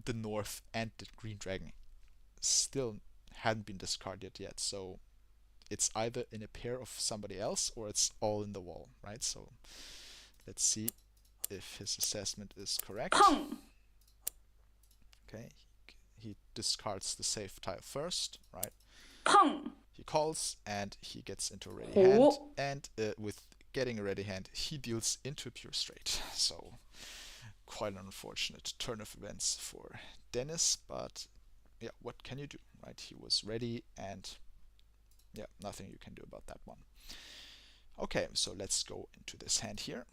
A: the north and the green dragon still hadn't been discarded yet, so it's either in a pair of somebody else or it's all in the wall, right? So let's see if his assessment is correct. Okay, he discards the safe tile first, right? He calls and he gets into a ready hand, and with getting a ready hand, he deals into a pure straight. So quite an unfortunate turn of events for Dennis, but yeah, what can you do, right? He was ready, and yeah, nothing you can do about that one. Okay, so let's go into this hand here.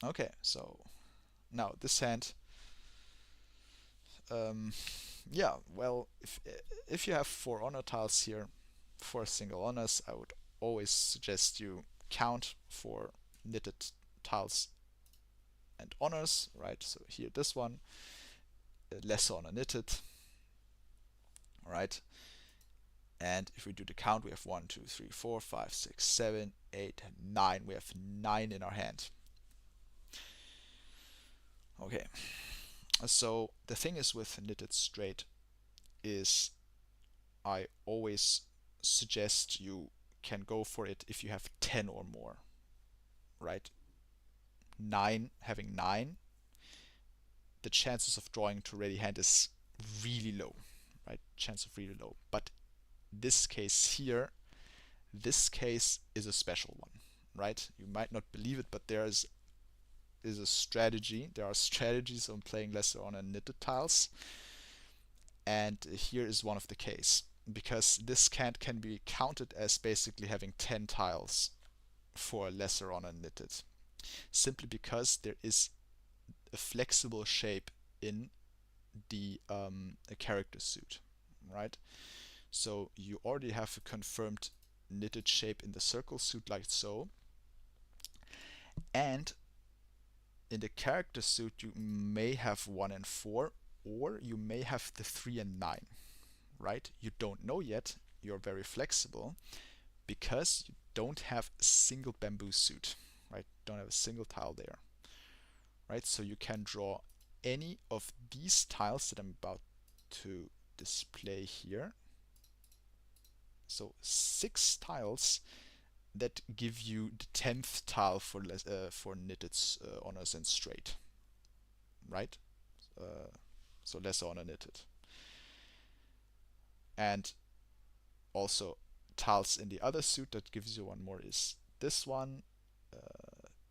A: Okay, so now this hand, yeah, well, if you have 4 honor tiles here, 4 single honors, I would always suggest you count for knitted tiles and honors, right? So here this one, lesser honor knitted, right? And if we do the count, we have 1, 2, 3, 4, 5, 6, 7, 8, 9. We have 9 in our hand. Okay, so the thing is with knitted straight is I always suggest you can go for it if you have 10 or more, right? 9, having 9, the chances of drawing to ready hand is really low, right? Chance of really low. But this case here, this case is a special one, right? You might not believe it, but there is a strategy. There are strategies on playing lesser honor knitted tiles, and here is one of the case, because this can be counted as basically having 10 tiles for lesser honor knitted, simply because there is a flexible shape in the character suit, right? So you already have a confirmed knitted shape in the circle suit like so, and in the character suit you may have 1 and 4, or you may have the 3 and 9, right? You don't know yet. You're very flexible because you don't have a single bamboo suit, right? Don't have a single tile there, right? So you can draw any of these tiles that I'm about to display here. So 6 tiles that give you the 10th tile for knitted honors and straight, right? So lesser honor knitted. And also tiles in the other suit that gives you one more is this one,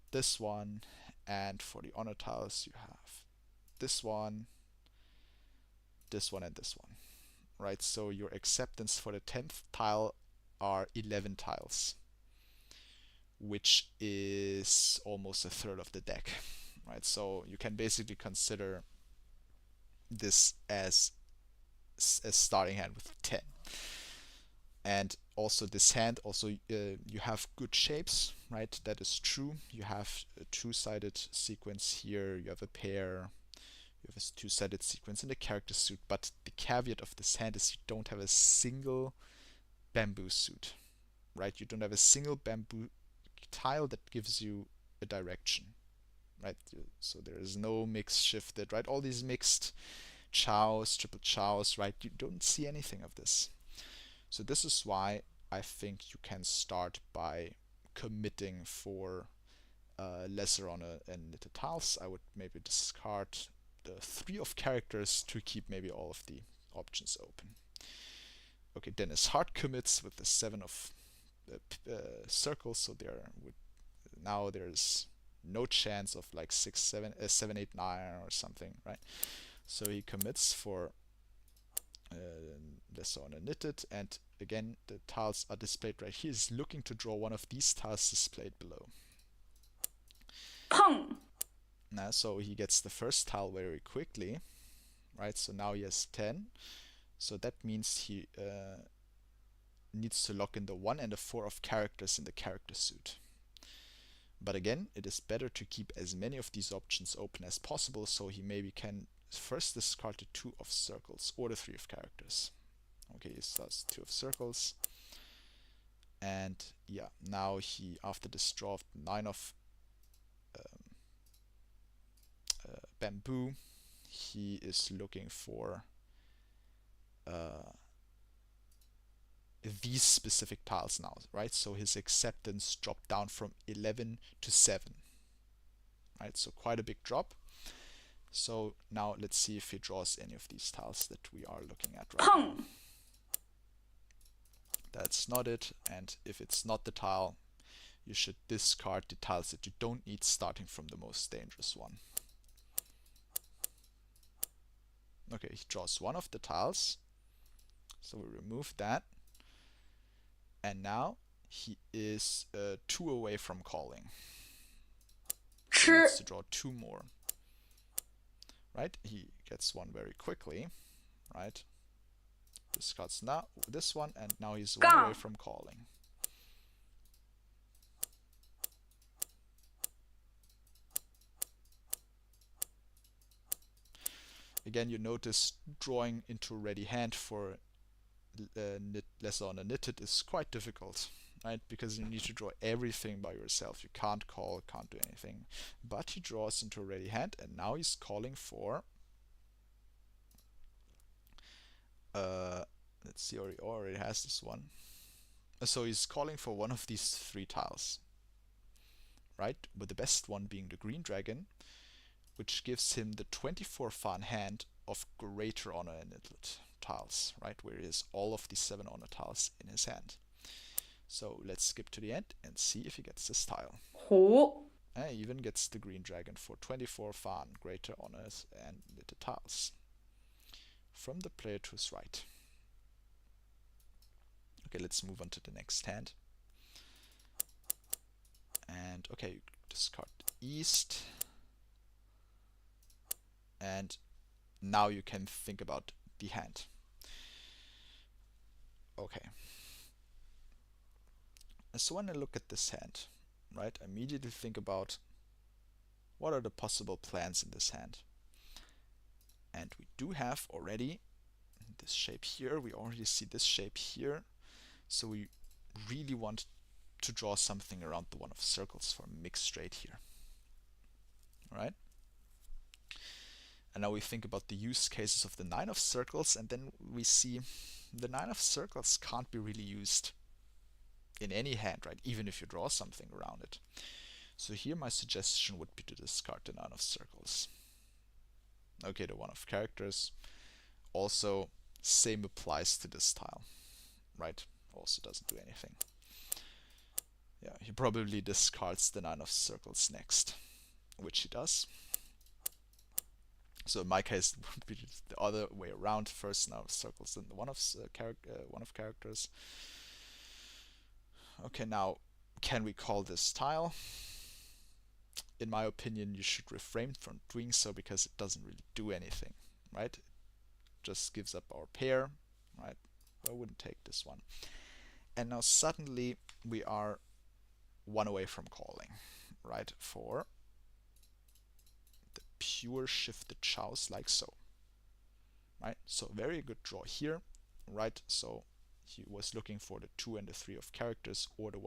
A: this one, and for the honor tiles you have this one, this one, and this one, right? So your acceptance for the 10th tile are 11 tiles, which is almost a third of the deck, right? So you can basically consider this as a starting hand with 10. And also this hand, also you have good shapes, right? That is true. You have a two-sided sequence here, you have a pair, you have a two-sided sequence in the character suit, but the caveat of this hand is you don't have a single bamboo suit, right? You don't have a single bamboo tile that gives you a direction, right? So there is no mixed shifted, right? All these mixed chows, triple chows, right? You don't see anything of this. So this is why I think you can start by committing for lesser honor and knitted tiles. I would maybe discard the 3 of characters to keep maybe all of the options open. Okay, Dennis hard commits with the 7 of circles, so now there's no chance of like 6, 7, 7, 8, 9 or something, right? So he commits for lesser honor knitted, and again the tiles are displayed right here. He's looking to draw one of these tiles displayed below.
B: Pong.
A: Now, so he gets the first tile very quickly, right? So now he has 10. So that means he needs to lock in the 1 and the 4 of characters in the character suit. But again, it is better to keep as many of these options open as possible, so he maybe can first discard the 2 of circles or the 3 of characters. Okay, he starts 2 of circles. And yeah, now he, after this draw of 9 of bamboo, he is looking for these specific tiles now, right? So his acceptance dropped down from 11 to 7, right? So quite a big drop. So now let's see if he draws any of these tiles that we are looking at right now. That's not it, and if it's not the tile, you should discard the tiles that you don't need, starting from the most dangerous one. Okay, he draws one of the tiles. So we remove that. And now he is 2 away from calling. So he needs to draw 2 more. Right? He gets one very quickly. Right? Discards now this one, and now he's 1 away from calling. Again, you notice drawing into a ready hand for lesser on a knitted is quite difficult, right? Because you need to draw everything by yourself. You can't call, can't do anything. But he draws into a ready hand, and now he's calling for let's see, he already has this one. So he's calling for one of these 3 tiles, right? With the best one being the green dragon, which gives him the 24 fan hand of greater honor and knitted tiles, right? Where he has all of the 7 honor tiles in his hand. So let's skip to the end and see if he gets this tile.
B: 虎
A: And he even gets the green dragon for 24 fan, greater honors and knitted tiles. From the player to his right. Okay, let's move on to the next hand. And okay, discard east. And now you can think about the hand. Okay. So when I look at this hand, right, I immediately think about what are the possible plans in this hand. And we do have already this shape here. We already see this shape here. So we really want to draw something around the 1 of circles for mixed straight here. Right? And now we think about the use cases of the 9 of circles, and then we see the 9 of circles can't be really used in any hand, right? Even if you draw something around it. So here my suggestion would be to discard the 9 of circles. Okay, the 1 of characters. Also, same applies to this tile, right? Also doesn't do anything. Yeah, he probably discards the 9 of circles next, which he does. So in my case, it would be the other way around. First 9 of circles, then the 1 of characters. Okay, now can we call this tile? In my opinion, you should refrain from doing so because it doesn't really do anything, right? It just gives up our pair, right? I wouldn't take this one. And now suddenly we are 1 away from calling, right? For the pure shifted chows, like so, right? So very good draw here, right? So he was looking for the 2 and the 3 of characters, or the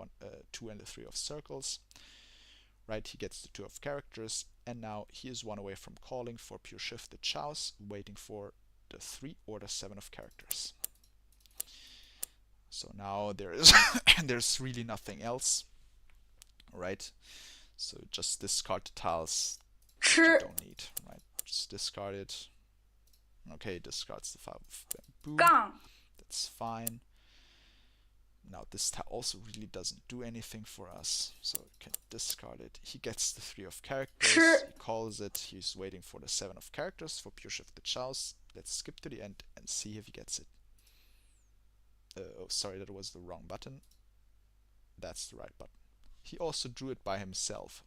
A: 2 and the 3 of circles, right? He gets the 2 of characters, and now he is 1 away from calling for pure shifted chows, waiting for the 3 or the 7 of characters. So now there's really nothing else, right? So just discard the tiles that you don't need, right? Just discard it. Okay, discards the 5 of bamboo.
B: 杠
A: That's fine. Now this tile also really doesn't do anything for us, so we can discard it. He gets the 3 of characters, he calls it, he's waiting for the 7 of characters for pure shifted chows. Let's skip to the end and see if he gets it. Oh, sorry, that was the wrong button. That's the right button. He also drew it by himself.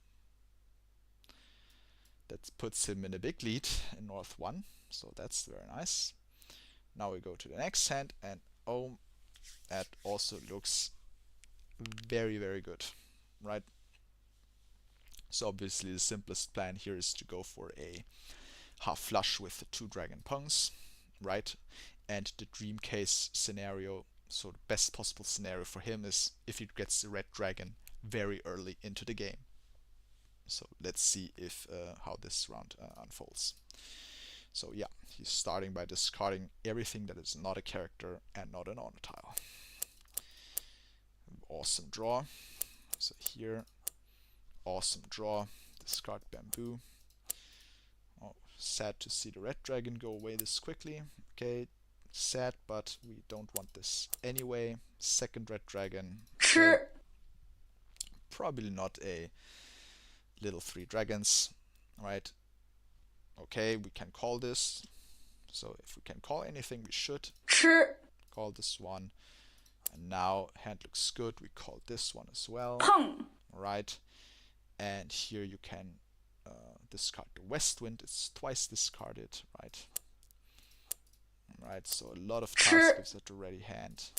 A: That puts him in a big lead in North 1, so that's very nice. Now we go to the next hand, and oh, that also looks very, very good, right? So obviously the simplest plan here is to go for a half flush with the 2 dragon pungs, right? And the dream case scenario, so the best possible scenario for him is if he gets the red dragon very early into the game. So let's see if how this round unfolds. So yeah, he's starting by discarding everything that is not a character and not an honor tile. Awesome draw. So here, awesome draw. Discard bamboo. Oh, sad to see the red dragon go away this quickly. Okay, sad, but we don't want this anyway. Second red dragon. Okay. Probably not a little 3 dragons, right? Okay, we can call this. So if we can call anything, we should
B: 吃
A: call this one. And now hand looks good. We call this one as well.
B: 碰
A: Right. And here you can discard the west wind. It's twice discarded, right? Right. So a lot of tasks gives it a ready hand.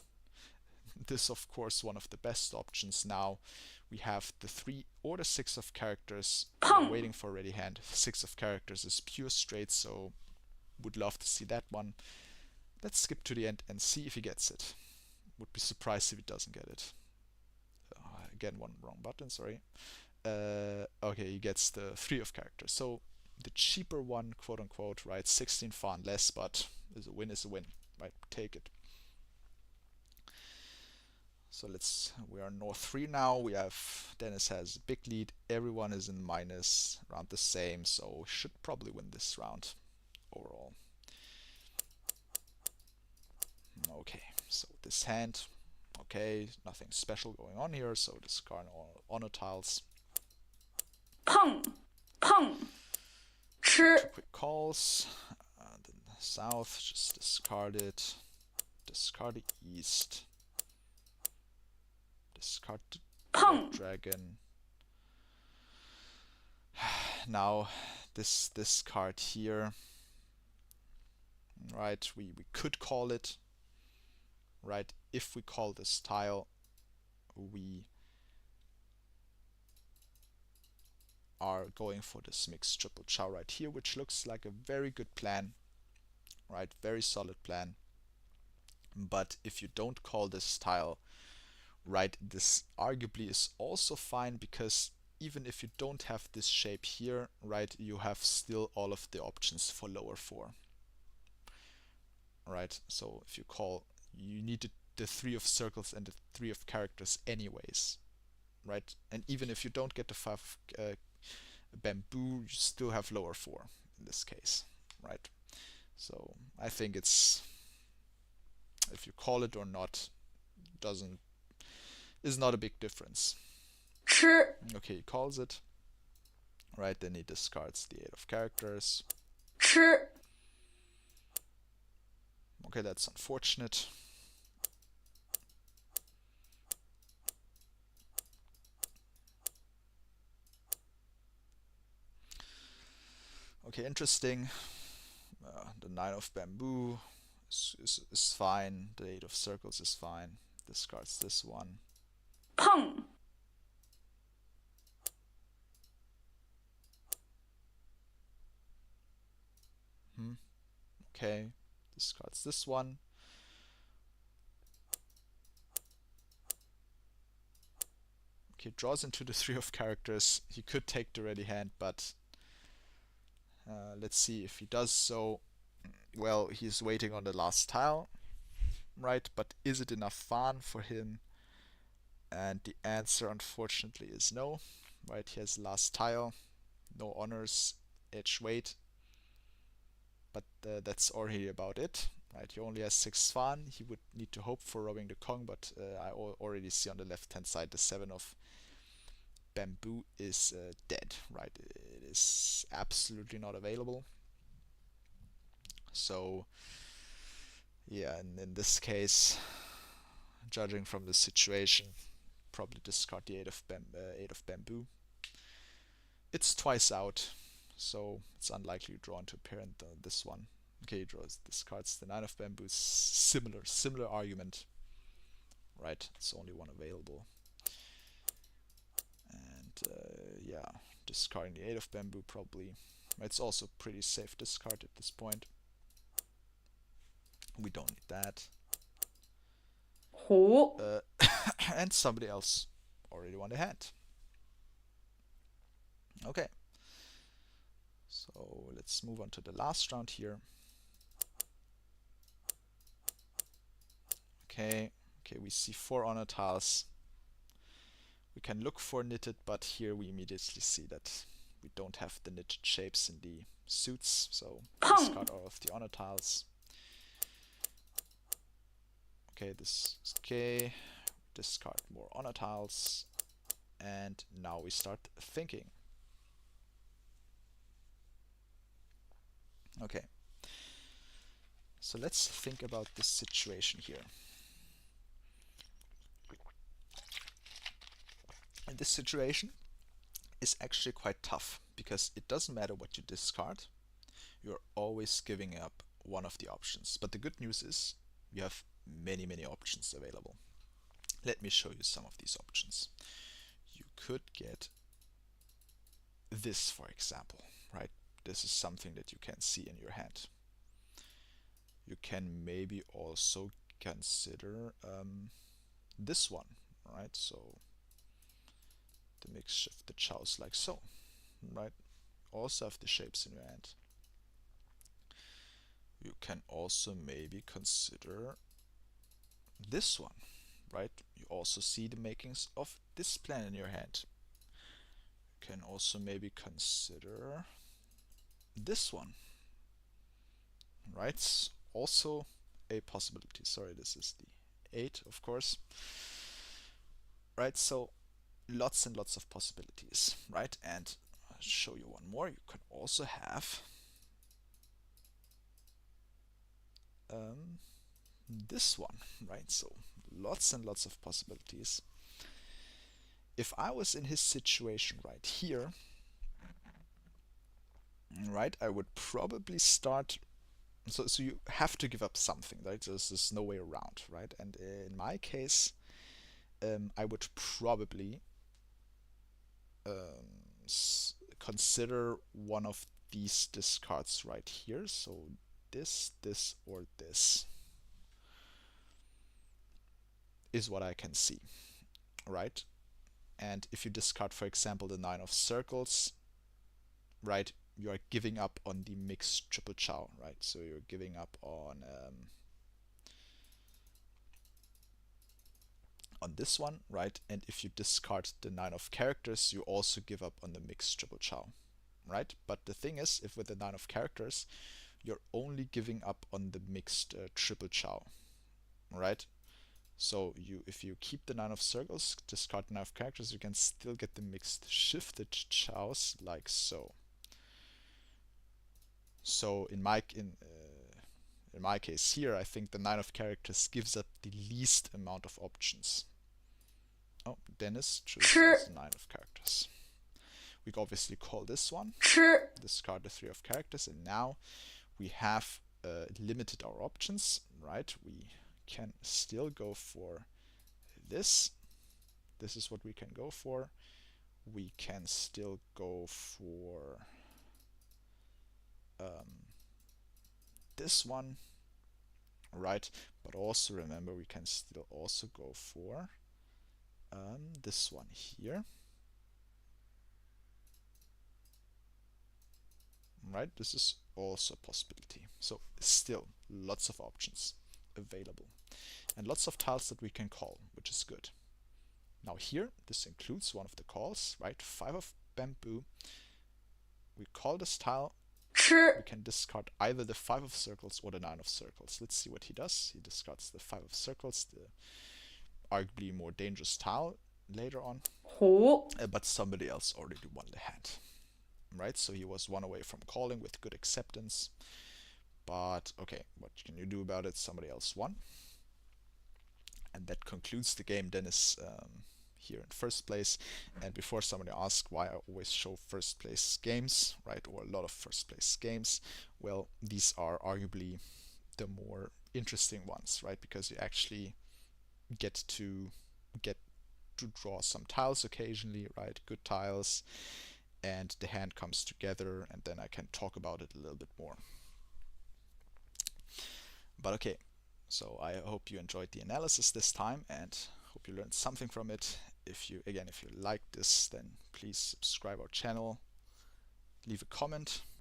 A: This, of course, one of the best options. Now we have the 3 or the 6 of characters. We're waiting for ready hand. 6 of characters is pure straight, so would love to see that one. Let's skip to the end and see if he gets it. Would be surprised if he doesn't get it. Again, one wrong button, sorry. Okay, he gets the 3 of characters. So the cheaper one, quote unquote, right? 16 far less, but is a win, right? Take it. So we are North 3 now. Dennis has a big lead. Everyone is in minus, around the same, so should probably win this round overall. Okay, so this hand, okay, nothing special going on here, so discard all honor tiles.
B: 碰碰
A: Two
B: 吃
A: quick calls. Then the south, just discard it. Discard the east. Discard the
B: 碰
A: red dragon. Now this card here, right? We could call it, right? If we call this tile, we are going for this mixed triple chow right here, which looks like a very good plan, right? Very solid plan. But if you don't call this tile, right, this arguably is also fine, because even if you don't have this shape here, right, you have still all of the options for lower 4. Right, so if you call, you need the 3 of circles and the 3 of characters anyways, right? And even if you don't get the 5 bamboo, you still have lower 4 in this case, right? So I think it's, if you call it or not, is not a big difference.
B: 吃
A: Okay, he calls it, right? Then he discards the 8 of characters.
B: 吃
A: Okay, that's unfortunate. Okay, interesting. The 9 of bamboo is fine. The 8 of circles is fine. Discards this one.
B: 碰
A: Okay, discards this one. Okay, draws into the 3 of characters. He could take the ready hand, but let's see if he does so. Well, he's waiting on the last tile, right? But is it enough fun for him? And the answer, unfortunately, is no. Right, he has the last tile, no honors, edge weight, but that's already about it. Right, he only has 6 fun. He would need to hope for robbing the Kong, but I already see on the left-hand side the 7 of bamboo is dead. Right, it is absolutely not available. So yeah, and in this case, judging from the situation, probably discard the 8 of bamboo. It's twice out, so it's unlikely to draw into a pair in this one. Okay, he discards the 9 of bamboo. Similar argument. Right, it's only one available. And yeah, discarding the 8 of bamboo probably. It's also pretty safe discard at this point. We don't need that.
B: 虎
A: And somebody else already won the hand. Okay. So let's move on to the last round here. Okay, we see 4 honor tiles. We can look for knitted, but here we immediately see that we don't have the knitted shapes in the suits, so discard all of the honor tiles. Okay, this is okay. Discard more honor tiles, and now we start thinking. Okay. So let's think about this situation here. And this situation is actually quite tough because it doesn't matter what you discard, you're always giving up one of the options. But the good news is you have many options available. Let me show you some of these options. You could get this, for example, right? This is something that you can see in your hand. You can maybe also consider this one, right? So the mix shift the chows like so, right? Also have the shapes in your hand. You can also maybe consider this one, right? You also see the makings of this plan in your hand. You can also maybe consider this one, right? Also a possibility. Sorry, this is the 8, of course. Right, so lots and lots of possibilities, right? And I'll show you one more. You can also have this one, right? So lots and lots of possibilities. If I was in his situation right here, right, I would probably start. So you have to give up something, right? There's no way around, right? And in my case, I would probably consider one of these discards right here. So this, or this is what I can see, right? And if you discard, for example, the 9 of circles, right, you are giving up on the mixed triple chow, right? So you're giving up on this one, right? And if you discard the 9 of characters, you also give up on the mixed triple chow, right? But the thing is, if with the 9 of characters, you're only giving up on the mixed triple chow, right? So if you keep the 9 of circles, discard the 9 of characters, you can still get the mixed shifted chows like so. So in my case here, I think the 9 of characters gives up the least amount of options. Oh, Dennis chooses the 9 of characters. We obviously call this one, discard the 3 of characters, and now we have limited our options, right? We can still go for this. This is what we can go for. We can still go for this one, right? But also remember, we can still also go for this one here, right? This is also a possibility. So still lots of options available and lots of tiles that we can call, which is good. Now here, this includes one of the calls, right? 5 of bamboo. We call this tile. We can discard either the 5 of circles or the 9 of circles. Let's see what he does. He discards the 5 of circles, the arguably more dangerous tile later on. But somebody else already won the hand, right? So he was one away from calling with good acceptance. But okay, what can you do about it? Somebody else won. And that concludes the game. Dennis here in first place. And before somebody asks why I always show first place games, right, or a lot of first place games, well, these are arguably the more interesting ones, right, because you actually get to draw some tiles occasionally, right, good tiles, and the hand comes together, and then I can talk about it a little bit more. But okay, so I hope you enjoyed the analysis this time and hope you learned something from it. If you like this, then please subscribe our channel, leave a comment,